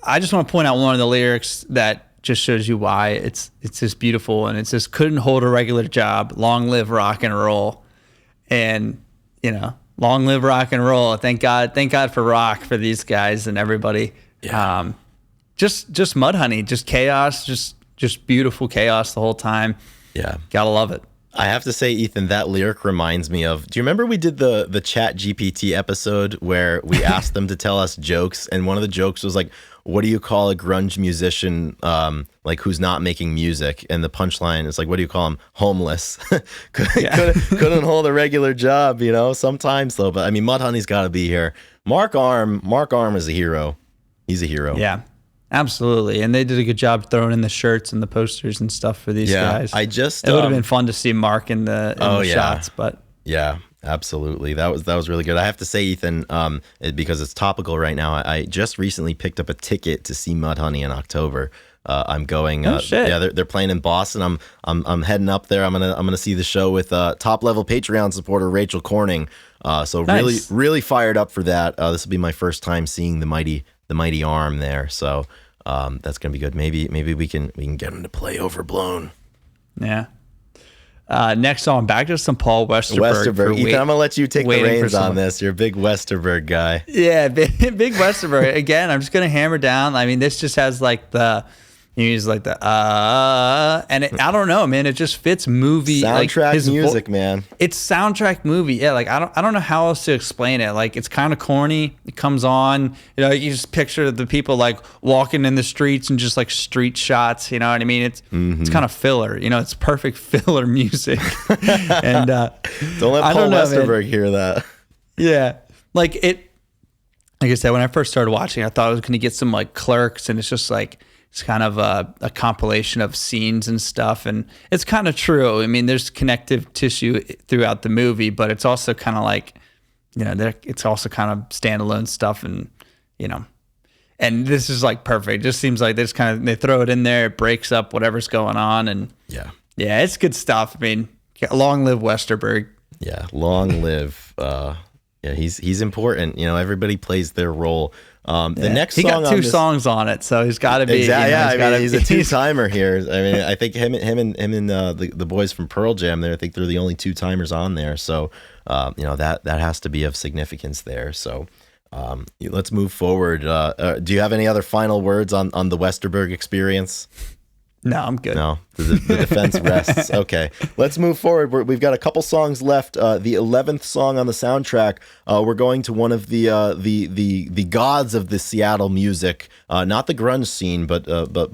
I just want to point out one of the lyrics that just shows you why it's just beautiful. And it says, couldn't hold a regular job, long live rock and roll. And, long live rock and roll. Thank God for rock for these guys and everybody. Yeah. Just Mudhoney, just chaos, just beautiful chaos the whole time. Yeah. Gotta love it. I have to say, Ethan, that lyric reminds me of, do you remember we did the Chat GPT episode where we asked them to tell us jokes? And one of the jokes was like, what do you call a grunge musician, like who's not making music? And the punchline is like, what do you call him? Homeless. couldn't hold a regular job, sometimes though. But I mean, Mudhoney's got to be here. Mark Arm is a hero. He's a hero. Yeah. Absolutely, and they did a good job throwing in the shirts and the posters and stuff for these guys. It would have been fun to see Mark in the shots, but yeah, absolutely, that was really good. I have to say, Ethan, because it's topical right now, I just recently picked up a ticket to see Mudhoney in October. I'm going. Yeah, they're playing in Boston. I'm heading up there. I'm gonna see the show with top level Patreon supporter Rachel Corning. So nice. really fired up for that. This will be my first time seeing the mighty Arm there, so that's gonna be good. Maybe we can get him to play Overblown. Yeah. Next song, back to some Paul Westerberg. Ethan, I'm gonna let you take the reins on this. You're a big Westerberg guy. Yeah, big Westerberg. Again, I'm just gonna hammer down. I mean, this just has like he's like the and I don't know, man. It just fits movie soundtrack like music, man. It's soundtrack movie. Yeah, like I don't know how else to explain it. Like it's kind of corny. It comes on, you just picture the people like walking in the streets and just like street shots. You know what I mean? It's kind of filler. It's perfect filler music. And don't let Paul Westerberg hear that. Yeah, like I said, when I first started watching, I thought I was going to get some like Clerks, and it's just like. It's kind of a compilation of scenes and stuff, and it's kind of true. I mean, there's connective tissue throughout the movie, but it's also kind of like, it's also kind of standalone stuff, and and this is like perfect. It just seems like they throw it in there, it breaks up whatever's going on, and yeah, it's good stuff. I mean, long live Westerberg. Yeah, long live. Yeah, he's important. Everybody plays their role. The next song, he got two songs on it, so he's got to be. Exactly. He's a two-timer here. I mean, I think him and the boys from Pearl Jam there. I think they're the only two-timers on there. So, that has to be of significance there. So, let's move forward. Do you have any other final words on the Westerberg experience? No, I'm good. No, the defense rests. Okay, let's move forward. We've got a couple songs left. The 11th song on the soundtrack. We're going to one of the gods of the Seattle music, not the grunge scene, but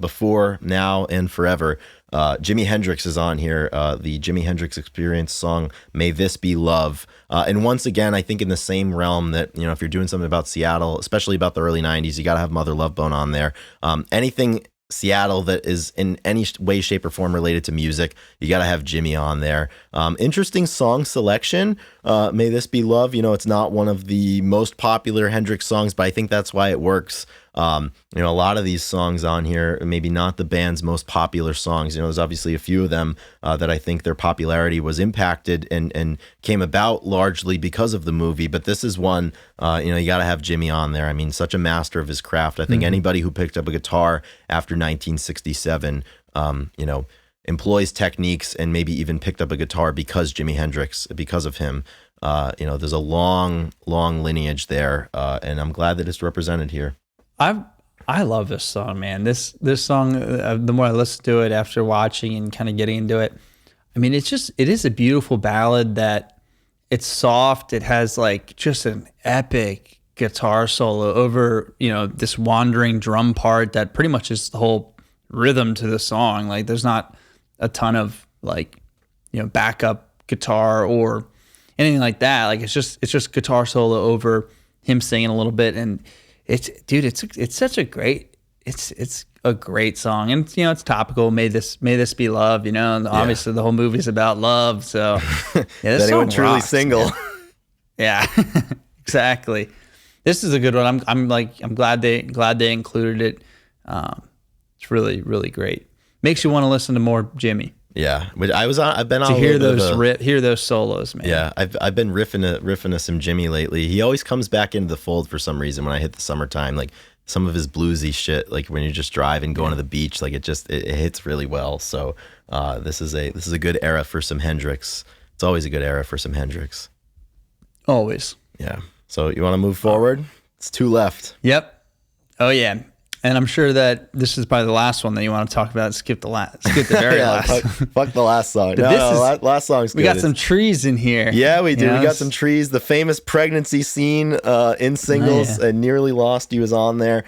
before, now, and forever. Jimi Hendrix is on here. The Jimi Hendrix Experience song, "May This Be Love." And once again, I think in the same realm that, if you're doing something about Seattle, especially about the early 90s, you got to have Mother Love Bone on there. Anything Seattle that is in any way, shape, or form related to music, you got to have Jimmy on there. Interesting song selection. May This Be Love. It's not one of the most popular Hendrix songs, but I think that's why it works. A lot of these songs on here, maybe not the band's most popular songs. There's obviously a few of them that I think their popularity was impacted and came about largely because of the movie. But this is one, you got to have Jimmy on there. I mean, such a master of his craft. I think anybody who picked up a guitar after 1967, employs techniques and maybe even picked up a guitar because Jimi Hendrix, because of him. There's a long lineage there, and I'm glad that it's represented here. I love this song, man. This song, the more I listen to it after watching and kind of getting into it, I mean, it is a beautiful ballad that it's soft. It has like just an epic guitar solo over, this wandering drum part that pretty much is the whole rhythm to the song. Like there's not a ton of like, backup guitar or anything like that. Like it's just guitar solo over him singing a little bit, and it's such a great it's a great song, and it's topical. May this be love, and obviously the whole movie's about love. So yeah, this anyone song truly rocks, single. man. Yeah, exactly. This is a good one. I'm glad they included it. It's really, really great. Makes you want to listen to more Jimmy. Yeah, I've been on to hear those solos, man. Yeah, I've been riffing some Jimmy lately. He always comes back into the fold for some reason when I hit the summertime. Like some of his bluesy shit, like when you're just driving, going to the beach, like it hits really well. So this is a good era for some Hendrix. It's always a good era for some Hendrix. Always. Yeah. So you want to move forward? It's 2 left. Yep. Oh yeah. And I'm sure that this is probably the last one that you want to talk about. Skip the very last. Fuck the last song. Last song's good. We got some trees in here. Yeah, we do. We got some trees. The famous pregnancy scene in Singles, and Nearly Lost You was on there.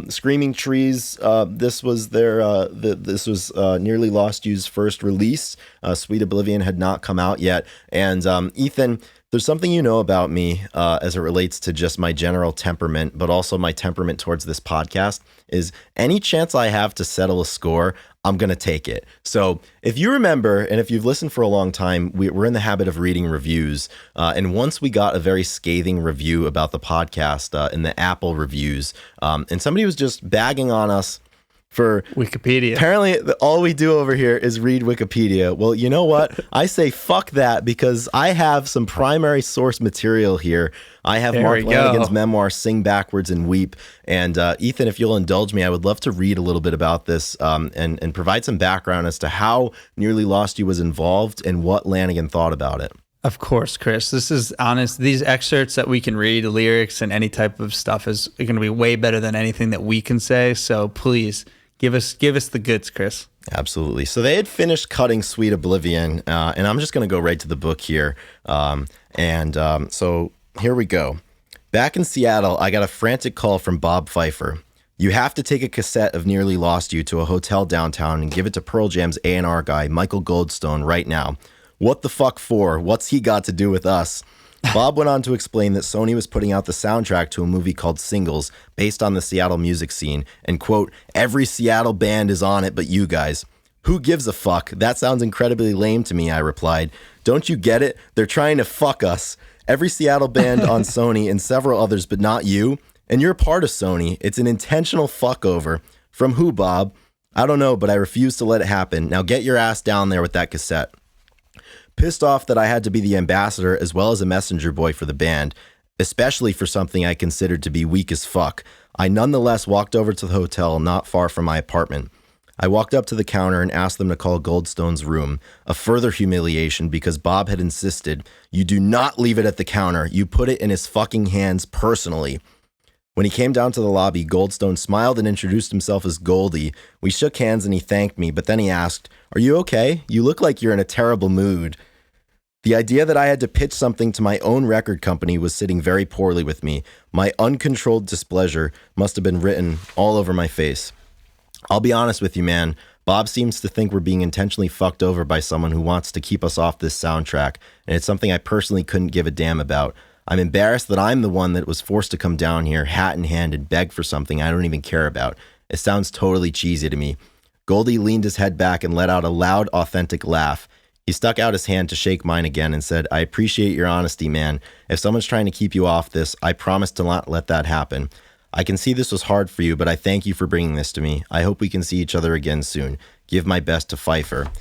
Screaming Trees. This was Nearly Lost You's first release. Sweet Oblivion had not come out yet. And Ethan, there's something about me as it relates to just my general temperament, but also my temperament towards this podcast is any chance I have to settle a score, I'm going to take it. So if you remember, and if you've listened for a long time, we're in the habit of reading reviews. And once we got a very scathing review about the podcast in the Apple reviews, and somebody was just bagging on us for Wikipedia. Apparently, all we do over here is read Wikipedia. Well, you know what? I say fuck that because I have some primary source material here. I have Mark Lanigan's memoir, Sing Backwards and Weep. And Ethan, if you'll indulge me, I would love to read a little bit about this and provide some background as to how Nearly Lost You was involved and what Lanigan thought about it. Of course, Chris. This is honest. These excerpts that we can read, lyrics and any type of stuff is going to be way better than anything that we can say. So please give us the goods, Chris. Absolutely. So they had finished cutting Sweet Oblivion, and I'm just going to go right to the book here. So here we go. Back in Seattle, I got a frantic call from Bob Pfeiffer. You have to take a cassette of Nearly Lost You to a hotel downtown and give it to Pearl Jam's A&R guy, Michael Goldstone, right now. What the fuck for? What's he got to do with us? Bob went on to explain that Sony was putting out the soundtrack to a movie called Singles, based on the Seattle music scene, and quote, every Seattle band is on it but you guys. Who gives a fuck? That sounds incredibly lame to me, I replied. Don't you get it? They're trying to fuck us. Every Seattle band on Sony and several others, but not you. And you're part of Sony. It's an intentional fuck over. From who, Bob? I don't know, but I refuse to let it happen. Now get your ass down there with that cassette. Pissed off that I had to be the ambassador as well as a messenger boy for the band, especially for something I considered to be weak as fuck, I nonetheless walked over to the hotel not far from my apartment. I walked up to the counter and asked them to call Goldstone's room, a further humiliation because Bob had insisted, you do not leave it at the counter, you put it in his fucking hands personally. When he came down to the lobby, Goldstone smiled and introduced himself as Goldie. We shook hands and he thanked me, but then he asked, are you okay? You look like you're in a terrible mood. The idea that I had to pitch something to my own record company was sitting very poorly with me. My uncontrolled displeasure must have been written all over my face. I'll be honest with you, man. Bob seems to think we're being intentionally fucked over by someone who wants to keep us off this soundtrack, and it's something I personally couldn't give a damn about. I'm embarrassed that I'm the one that was forced to come down here, hat in hand, and beg for something I don't even care about. It sounds totally cheesy to me. Goldie leaned his head back and let out a loud, authentic laugh. He stuck out his hand to shake mine again and said, I appreciate your honesty, man. If someone's trying to keep you off this, I promise to not let that happen. I can see this was hard for you, but I thank you for bringing this to me. I hope we can see each other again soon. Give my best to Pfeiffer.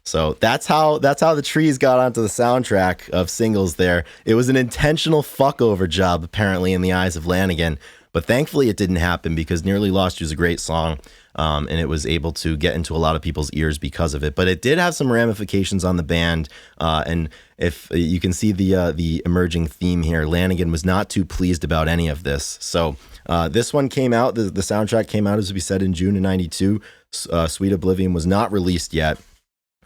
So that's how the trees got onto the soundtrack of Singles there. It was an intentional fuckover job, apparently, in the eyes of Lanigan. But thankfully it didn't happen because Nearly Lost You is a great song. And it was able to get into a lot of people's ears because of it. But it did have some ramifications on the band. And if you can see the emerging theme here, Lanigan was not too pleased about any of this. So this one came out, the soundtrack came out, as we said, in June of '92. Sweet Oblivion was not released yet.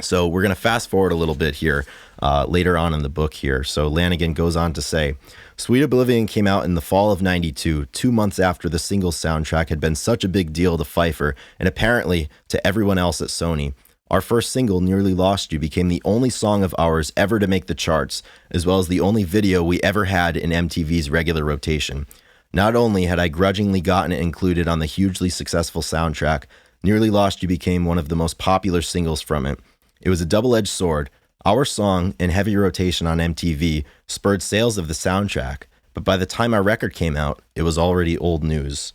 So we're going to fast forward a little bit here later on in the book here. So Lanigan goes on to say, Sweet Oblivion came out in the fall of '92, 2 months after the Singles soundtrack had been such a big deal to Pfeiffer and apparently to everyone else at Sony. Our first single, Nearly Lost You, became the only song of ours ever to make the charts, as well as the only video we ever had in MTV's regular rotation. Not only had I grudgingly gotten it included on the hugely successful soundtrack, Nearly Lost You became one of the most popular singles from it. It was a double-edged sword. Our song, in heavy rotation on MTV, spurred sales of the soundtrack, but by the time our record came out, it was already old news.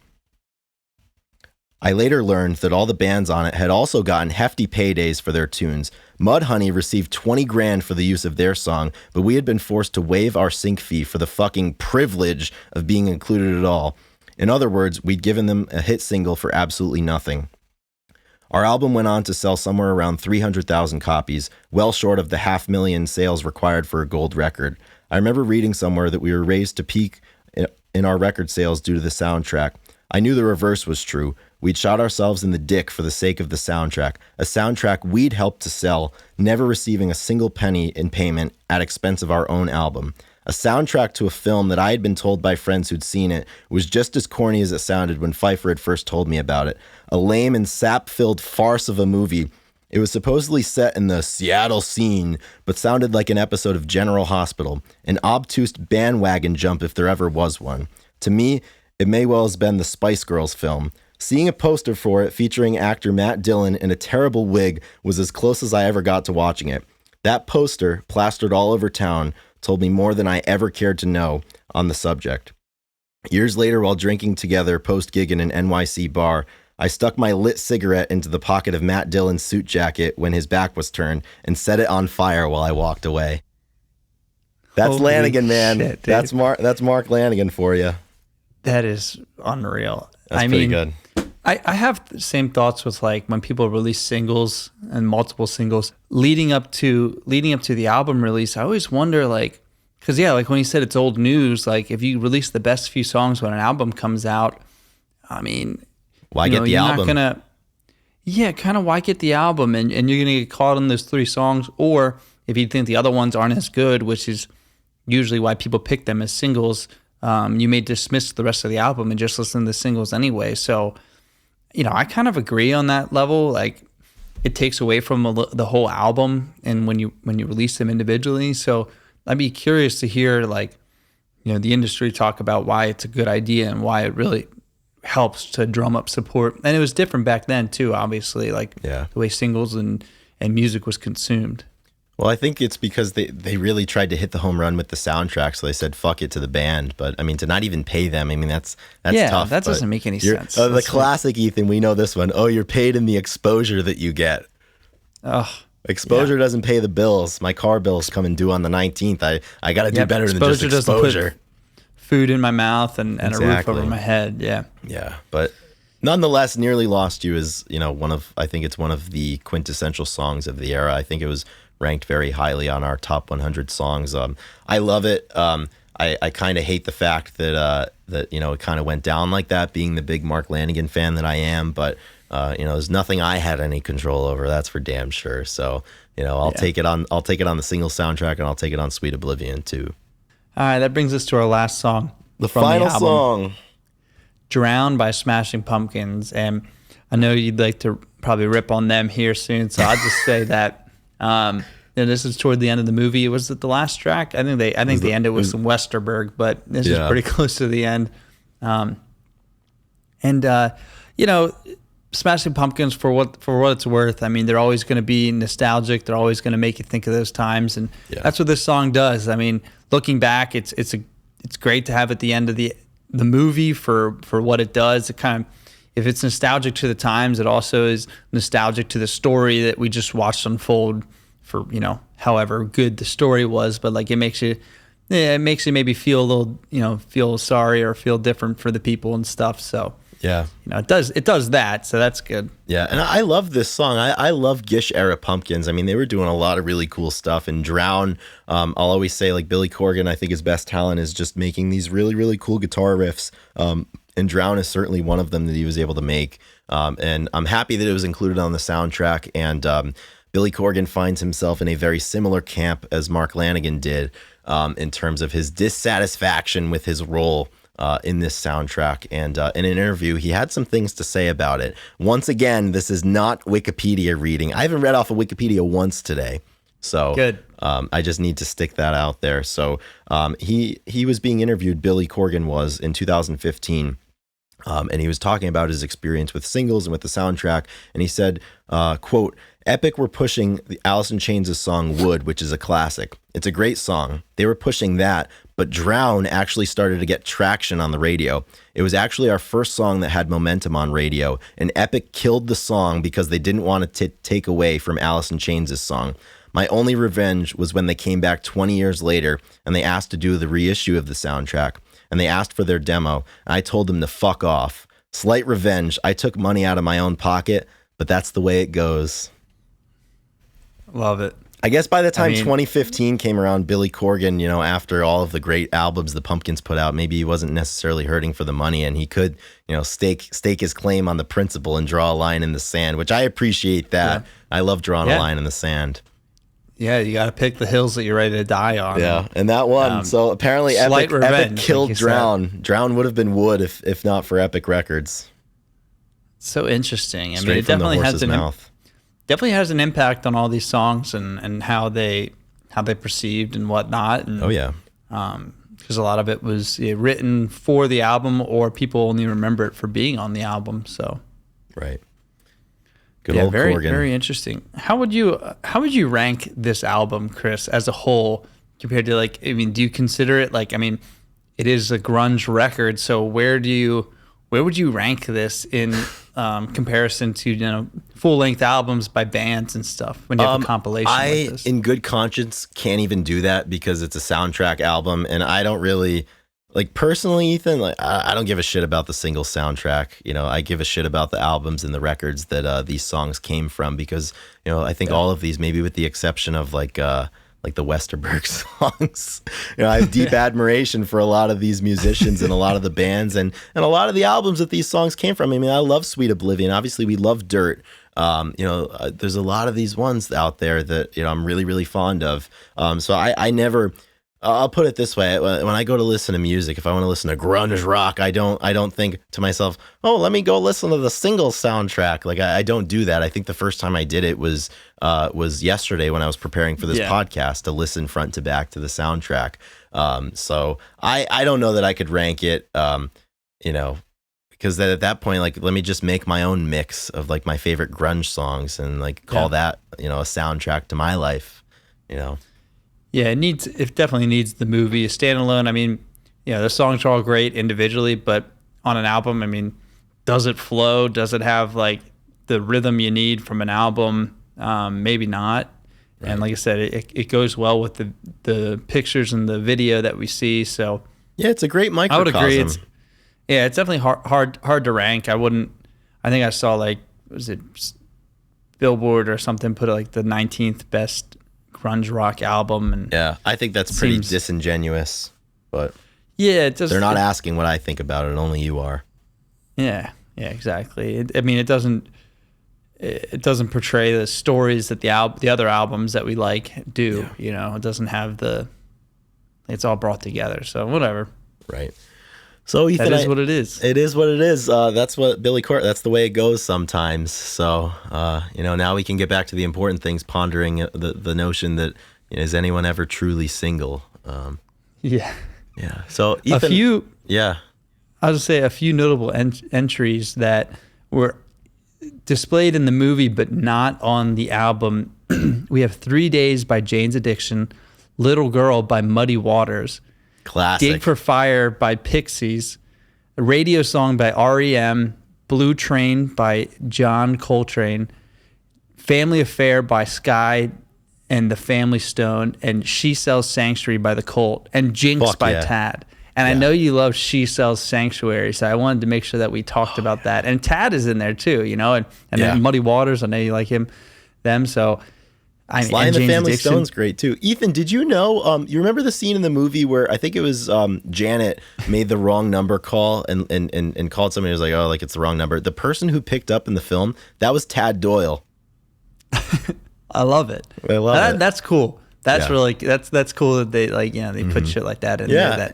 I later learned that all the bands on it had also gotten hefty paydays for their tunes. Mudhoney received 20 grand for the use of their song, but we had been forced to waive our sync fee for the fucking privilege of being included at all. In other words, we'd given them a hit single for absolutely nothing. Our album went on to sell somewhere around 300,000 copies, well short of the 500,000 sales required for a gold record. I remember reading somewhere that we were raised to peak in our record sales due to the soundtrack. I knew the reverse was true. We'd shot ourselves in the dick for the sake of the soundtrack, a soundtrack we'd helped to sell, never receiving a single penny in payment at expense of our own album. A soundtrack to a film that I had been told by friends who'd seen it was just as corny as it sounded when Pfeiffer had first told me about it. A lame and sap-filled farce of a movie. It was supposedly set in the Seattle scene, but sounded like an episode of General Hospital, an obtuse bandwagon jump if there ever was one. To me, it may well have been the Spice Girls film. Seeing a poster for it featuring actor Matt Dillon in a terrible wig was as close as I ever got to watching it. That poster, plastered all over town, told me more than I ever cared to know on the subject. Years later, while drinking together post-gig in an NYC bar, I stuck my lit cigarette into the pocket of Matt Dillon's suit jacket when his back was turned and set it on fire while I walked away. That's Holy Lanegan, man. shit, dude. That's Mark Lanegan for you. That is unreal. That's pretty good. I have the same thoughts with like when people release singles and multiple singles leading up to the album release. I always wonder like, because yeah, like when you said it's old news, like if you release the best few songs when an album comes out, I mean, why get the you're album? Not gonna, yeah, kind of why get the album and you're gonna get caught on those 3 songs, or if you think the other ones aren't as good, which is usually why people pick them as singles, you may dismiss the rest of the album and just listen to the singles anyway. So, I kind of agree on that level. Like, it takes away from the whole album, and when you release them individually. So, I'd be curious to hear like, the industry talk about why it's a good idea and why it really helps to drum up support. And it was different back then too, obviously. Like the way singles and music was consumed. Well, I think it's because they really tried to hit the home run with the soundtrack, so they said fuck it to the band. But I mean, to not even pay them, I mean that's tough. That doesn't make any sense. The classic Ethan, we know this one. Oh, you're paid in the exposure that you get. Exposure doesn't pay the bills. My car bill's coming due on the 19th. I got to do better than just exposure. Doesn't put food in my mouth and a roof over my head. Yeah. Yeah, but nonetheless, Nearly Lost You is I think it's one of the quintessential songs of the era. I think it was ranked very highly on our top 100 songs. I love it. I kind of hate the fact that it kind of went down like that, being the big Mark Lanegan fan that I am. But there's nothing I had any control over. That's for damn sure. So I'll take it on the single soundtrack, and I'll take it on Sweet Oblivion too. All right, that brings us to our last song. The final song, "Drown" by Smashing Pumpkins, and I know you'd like to probably rip on them here soon, so I'll just say that. This is toward the end of the movie. Was it the last track? I think they ended with some Westerberg, but this is pretty close to the end. Smashing Pumpkins, for what it's worth, I mean, they're always going to be nostalgic. They're always going to make you think of those times, and that's what this song does. I mean, looking back, it's great to have at the end of the movie for what it does. It kind of, if it's nostalgic to the times, it also is nostalgic to the story that we just watched unfold for, however good the story was. But like, it makes you maybe feel a little, feel sorry or feel different for the people and stuff. So yeah, it does that. So that's good. Yeah. And I love this song. I love Gish era Pumpkins. I mean, they were doing a lot of really cool stuff. And Drown, I'll always say, like, Billy Corgan, I think his best talent is just making these really, really cool guitar riffs. And Drown is certainly one of them that he was able to make. And I'm happy that it was included on the soundtrack. And Billy Corgan finds himself in a very similar camp as Mark Lanegan did, in terms of his dissatisfaction with his role in this soundtrack. And in an interview, he had some things to say about it. Once again, this is not Wikipedia reading. I haven't read off of Wikipedia once today. So Good. I just need to stick that out there. So he was being interviewed, Billy Corgan was, in 2015. And he was talking about his experience with singles and with the soundtrack. And he said, quote, Epic were pushing the Alice in Chains' song Wood, which is a classic. It's a great song. They were pushing that, but Drown actually started to get traction on the radio. It was actually our first song that had momentum on radio, and Epic killed the song because they didn't want to take away from Alice in Chains' song. My only revenge was when they came back 20 years later and they asked to do the reissue of the soundtrack, and they asked for their demo, and I told them to fuck off. Slight revenge. I took money out of my own pocket, but that's the way it goes. Love it. I guess by the time 2015 came around, Billy Corgan, after all of the great albums the Pumpkins put out, maybe he wasn't necessarily hurting for the money, and he could, stake his claim on the principle and draw a line in the sand, which I appreciate that. Yeah. I love drawing a line in the sand. Yeah, you got to pick the hills that you're ready to die on. Yeah, and that one. So apparently Epic killed Drown. Drown would have been Wood if not for Epic Records. So interesting. Straight it definitely from the horse's mouth. Definitely has an impact on all these songs and how they perceived and whatnot. And, oh yeah, because a lot of it was written for the album, or people only remember it for being on the album. So right, good old very Corgan. Very interesting. How would you rank this album, Chris, as a whole compared to do you consider it it is a grunge record? So where would you rank this in comparison to full-length albums by bands and stuff when you have a compilation like this? In good conscience, can't even do that because it's a soundtrack album, and I don't really personally, Ethan. I don't give a shit about the single soundtrack. I give a shit about the albums and the records that these songs came from, because I think all of these, maybe with the exception of the Westerberg songs. I have deep admiration for a lot of these musicians and a lot of the bands and a lot of the albums that these songs came from. I mean, I love Sweet Oblivion. Obviously, we love Dirt. There's a lot of these ones out there that, I'm really, really fond of. So I never... I'll put it this way: when I go to listen to music, if I want to listen to grunge rock, I don't think to myself, "Oh, let me go listen to the single soundtrack." I don't do that. I think the first time I did it was yesterday when I was preparing for this podcast to listen front to back to the soundtrack. So I don't know that I could rank it, because at that point, let me just make my own mix of my favorite grunge songs and call that a soundtrack to my life. Yeah, it definitely needs the movie. A standalone, the songs are all great individually, but on an album, does it flow? Does it have the rhythm you need from an album? Maybe not. Right. And like I said, it goes well with the pictures and the video that we see. So yeah, it's a great microcosm. I would agree. It's definitely hard to rank. I think I saw was it Billboard or something put the 19th best grunge rock album, and yeah, I think that's pretty disingenuous, but yeah, they're not asking what I think about it. Only you are. Yeah, exactly. It doesn't portray the stories that the other albums that we do. Yeah. It doesn't have it's all brought together. So whatever. Right. So Ethan, that is what it is. It is what it is. That's what that's the way it goes sometimes. So, now we can get back to the important things, pondering the notion that is anyone ever truly single? Yeah. So Ethan, I was going to say a few notable entries that were displayed in the movie but not on the album. We have 3 Days by Jane's Addiction, Little Girl by Muddy Waters, classic, Dig for Fire by Pixies, a radio song by R.E.M., Blue Train by John Coltrane, Family Affair by Sky and the Family Stone, and She Sells Sanctuary by The Cult, and Jinx by Tad. And I know you love She Sells Sanctuary, so I wanted to make sure that we talked about that. And Tad is in there too, and then Muddy Waters, I know you like them, so... Sly and the Family Stone's great too. Ethan, did you know? You remember the scene in the movie where I think it was Janet made the wrong number call and called somebody who was like, it's the wrong number. The person who picked up in the film, that was Tad Doyle. I love it. I love it. That's cool. That's really that's cool that they they put shit like that in there.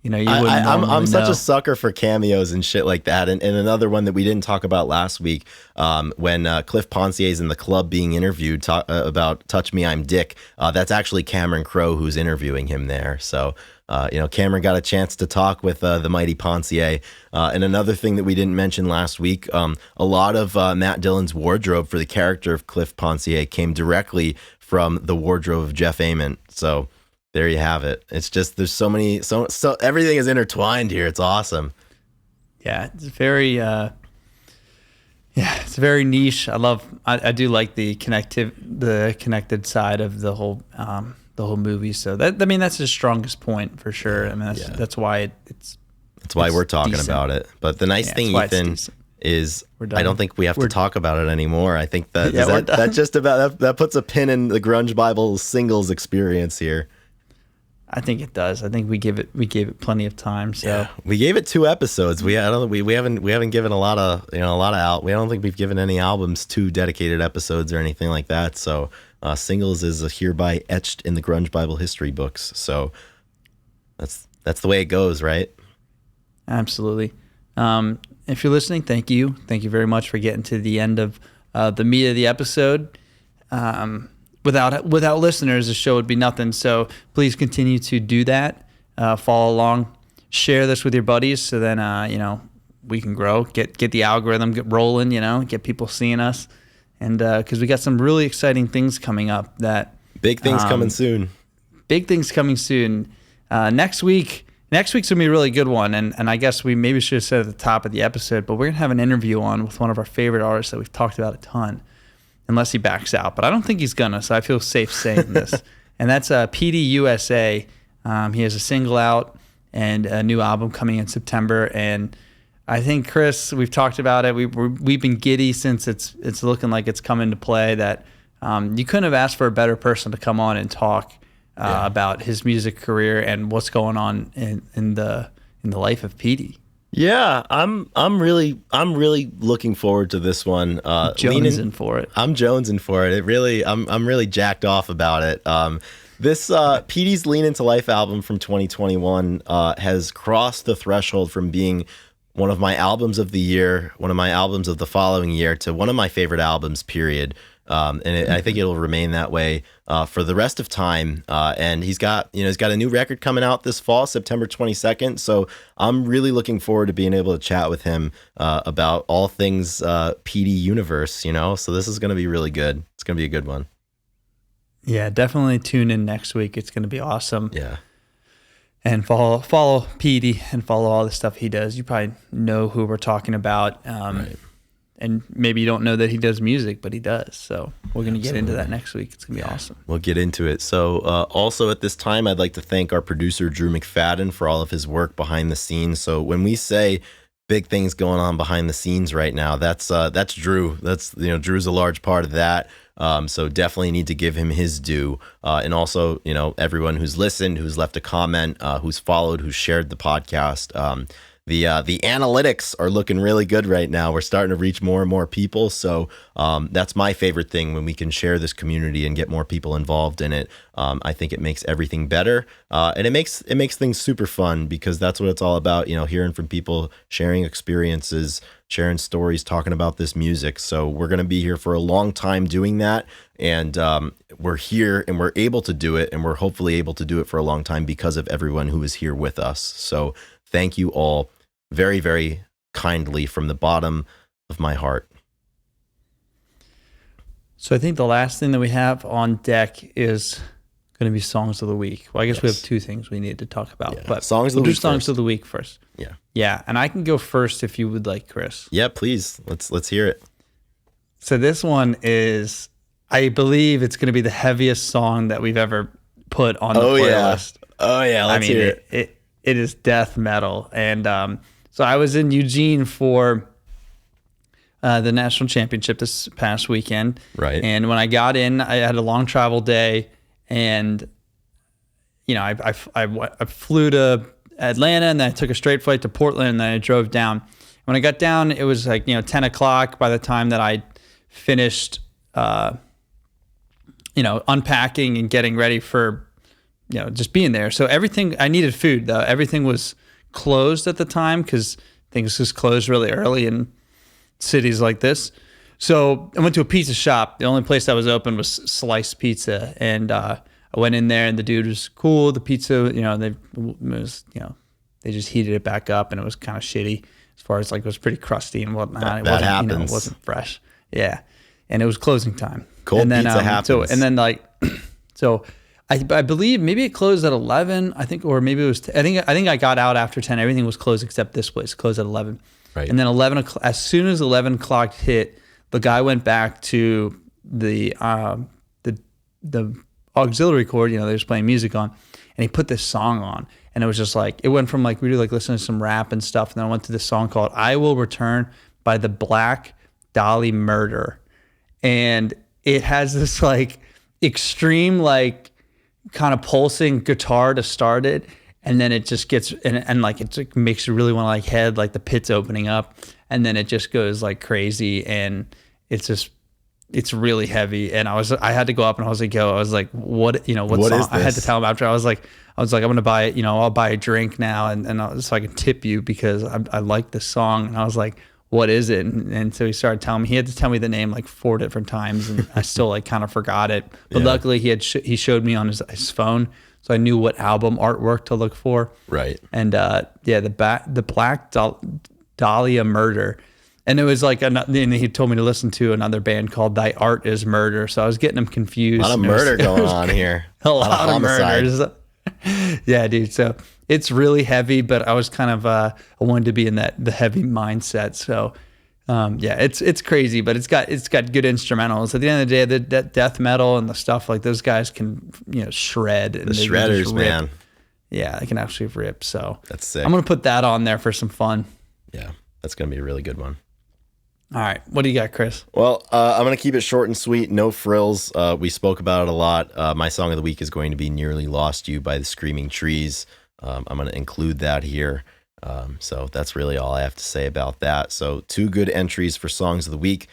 you wouldn't I'm such know. a sucker for cameos and shit like that. And another one that we didn't talk about last week, when Cliff Poncier's in the club being interviewed about "Touch Me, I'm Dick." That's actually Cameron Crowe who's interviewing him there. So Cameron got a chance to talk with the mighty Poncier. And another thing that we didn't mention last week, a lot of Matt Dillon's wardrobe for the character of Cliff Poncier came directly from the wardrobe of Jeff Ament. So there you have it. It's just there's so everything is intertwined here. It's awesome. Yeah, it's very it's very niche. I do like the connected side of the whole movie. So that's his strongest point for sure. I mean that's why it's why we're talking decent about it. But the nice thing, Ethan, is I don't think we have to talk about it anymore. I think that that just about that puts a pin in the Grunge Bible singles experience here. I think it does. I think we gave it plenty of time. So yeah, we gave it 2 episodes. We haven't given a lot of out. We don't think we've given any albums 2 dedicated episodes or anything like that. So singles is hereby etched in the Grunge Bible history books. So that's the way it goes, right? Absolutely. If you're listening, thank you very much for getting to the end of the meat of the episode. Without listeners, the show would be nothing. So please continue to do that. Follow along, share this with your buddies, so then we can grow, get the algorithm rolling, get people seeing us, and because we got some really exciting things coming up. Big things coming soon. Big things coming soon. Next week's gonna be a really good one, and I guess we maybe should have said at the top of the episode, but we're gonna have an interview on with one of our favorite artists that we've talked about a ton. Unless he backs out, but I don't think he's gonna, so I feel safe saying this. And that's PD USA. He has a single out and a new album coming in September. And I think, Chris, we've talked about it. We've been giddy since it's looking like it's come into play. That you couldn't have asked for a better person to come on and talk about his music career and what's going on in the life of PD. Yeah, I'm really looking forward to this one. Jonesing for it. I'm jonesing for it. I'm really jacked off about it. This PD's Lean Into Life album from 2021 has crossed the threshold from being one of my albums of the year, one of my albums of the following year, to one of my favorite albums, period. I think it'll remain that way for the rest of time. And he's got a new record coming out this fall, September 22nd. So I'm really looking forward to being able to chat with him about all things PD universe. So this is going to be really good. It's going to be a good one. Yeah, definitely tune in next week. It's going to be awesome. Yeah. And follow PD and follow all the stuff he does. You probably know who we're talking about. Right. And maybe you don't know that he does music, but he does. So we're going to get into that next week. It's going to be awesome. We'll get into it. So also at this time, I'd like to thank our producer, Drew McFadden, for all of his work behind the scenes. So when we say big things going on behind the scenes right now, that's Drew. Drew's a large part of that. So definitely need to give him his due. And also, everyone who's listened, who's left a comment, who's followed, who's shared the podcast. The analytics are looking really good right now. We're starting to reach more and more people. So that's my favorite thing, when we can share this community and get more people involved in it. I think it makes everything better. And it makes things super fun, because that's what it's all about, hearing from people, sharing experiences, sharing stories, talking about this music. So we're going to be here for a long time doing that. And we're here and we're able to do it. And we're hopefully able to do it for a long time because of everyone who is here with us. So thank you all very, very kindly from the bottom of my heart. So I think the last thing that we have on deck is going to be Songs of the Week. Well, I guess we have 2 things we need to talk about. Yeah. But Songs of the Week first. Yeah. Yeah, and I can go first if you would like, Chris. Yeah, please. Let's hear it. So this one is, I believe it's going to be the heaviest song that we've ever put on the playlist. Oh yeah, let's hear it. It is death metal. And so I was in Eugene for the national championship this past weekend. Right. And when I got in, I had a long travel day, and I flew to Atlanta, and then I took a straight flight to Portland, and then I drove down. When I got down, it was 10 o'clock by the time that I finished unpacking and getting ready for just being there. So everything, I needed food though. Everything was closed at the time because things just closed really early in cities like this. So I went to a pizza shop. The only place that was open was Slice Pizza, and I went in there, and the dude was cool. The pizza, they just heated it back up, and it was kind of shitty as far as like it was pretty crusty and whatnot. That happens. It wasn't fresh. Yeah, and it was closing time. Cold and then, pizza happens. So I believe maybe it closed at 11. I think, or maybe it was. I think I got out after 10. Everything was closed except this place. Closed at 11. Right. And then 11 o'clock. As soon as 11 o'clock hit, the guy went back to the auxiliary cord. They was playing music on, and he put this song on, and it was just like it went from like really like listening to some rap and stuff, and then I went to this song called "I Will Return" by the Black Dahlia Murder, and it has this like extreme like kind of pulsing guitar to start it, and then it just gets and like it just makes you really want to like head like the pits opening up, and then it just goes like crazy, and it's really heavy. And I had to go up and I was like, yo, I was like, what song? I had to tell him after. I was like, I'm gonna buy it, I'll buy a drink now and so I can tip you because I like this song. And I was like, what is it? And so he started telling me. He had to tell me the name like 4 different times, and I still like kind of forgot it. But luckily he showed me on his phone, so I knew what album artwork to look for. Right. And the Black Dahlia Murder. And it was like, and he told me to listen to another band called Thy Art Is Murder. So I was getting them confused. A lot of murder going on here. A lot of murders. Yeah, dude. So it's really heavy, but I was kind of, I wanted to be in the heavy mindset. So it's crazy, but it's got good instrumentals. At the end of the day, the death metal and the stuff like those guys can, shred. And the shredders, man. Yeah, they can actually rip. So that's sick. I'm going to put that on there for some fun. Yeah, that's going to be a really good one. All right. What do you got, Chris? Well, I'm going to keep it short and sweet. No frills. We spoke about it a lot. My song of the week is going to be Nearly Lost You by the Screaming Trees. I'm going to include that here. So that's really all I have to say about that. So 2 good entries for songs of the week.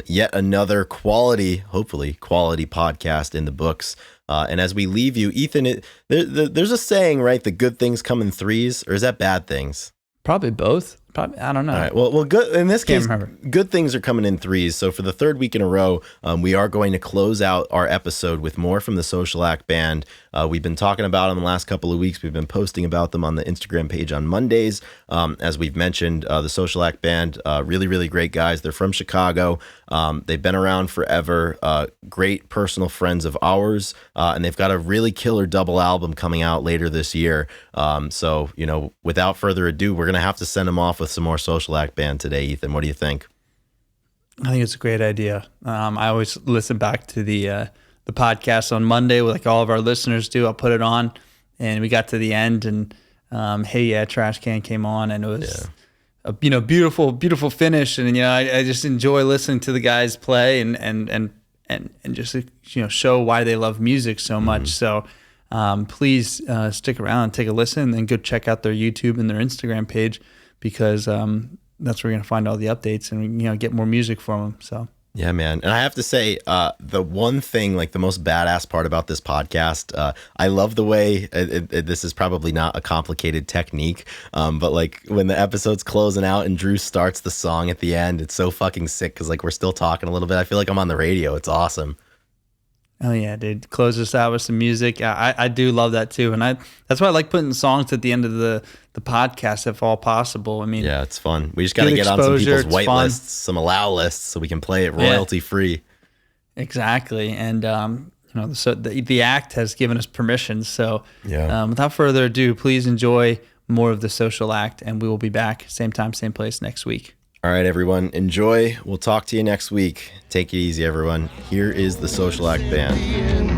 Yet another hopefully quality podcast in the books. And as we leave you, Ethan, there's a saying, right? The good things come in threes, or is that bad things? Probably both. I don't know. All right. Well, good. In this case, good things are coming in threes. So for the 3rd week in a row, we are going to close out our episode with more from the Social Act Band. We've been talking about them the last couple of weeks. We've been posting about them on the Instagram page on Mondays. As we've mentioned, the Social Act Band, really, really great guys. They're from Chicago. They've been around forever. Great personal friends of ours. And they've got a really killer double album coming out later this year. So, without further ado, we're going to have to send them off with some more Social Act Band today. Ethan, what do you think? I think it's a great idea. I always listen back to the podcast on Monday, like all of our listeners do. I'll put it on, and we got to the end, and Hey Yeah, Trash Can came on, and it was a beautiful, beautiful finish. And I just enjoy listening to the guys play and just show why they love music so much. So please stick around and take a listen, and go check out their YouTube and their Instagram page, because that's where you're going to find all the updates and get more music from them. So yeah, man. And I have to say, the one thing, like the most badass part about this podcast, I love the way this is probably not a complicated technique, but like when the episode's closing out and Drew starts the song at the end, it's so fucking sick because like we're still talking a little bit. I feel like I'm on the radio. It's awesome. Oh yeah, dude! Close us out with some music. I do love that too, and that's why I like putting songs at the end of the podcast if all possible. I mean, yeah, it's fun. We just got to get on some people's white lists, some allow lists, so we can play it royalty free. Exactly, and so the act has given us permission. So yeah. Without further ado, please enjoy more of the Social Act, and we will be back same time, same place next week. All right, everyone. Enjoy. We'll talk to you next week. Take it easy, everyone. Here is the Social Act Band.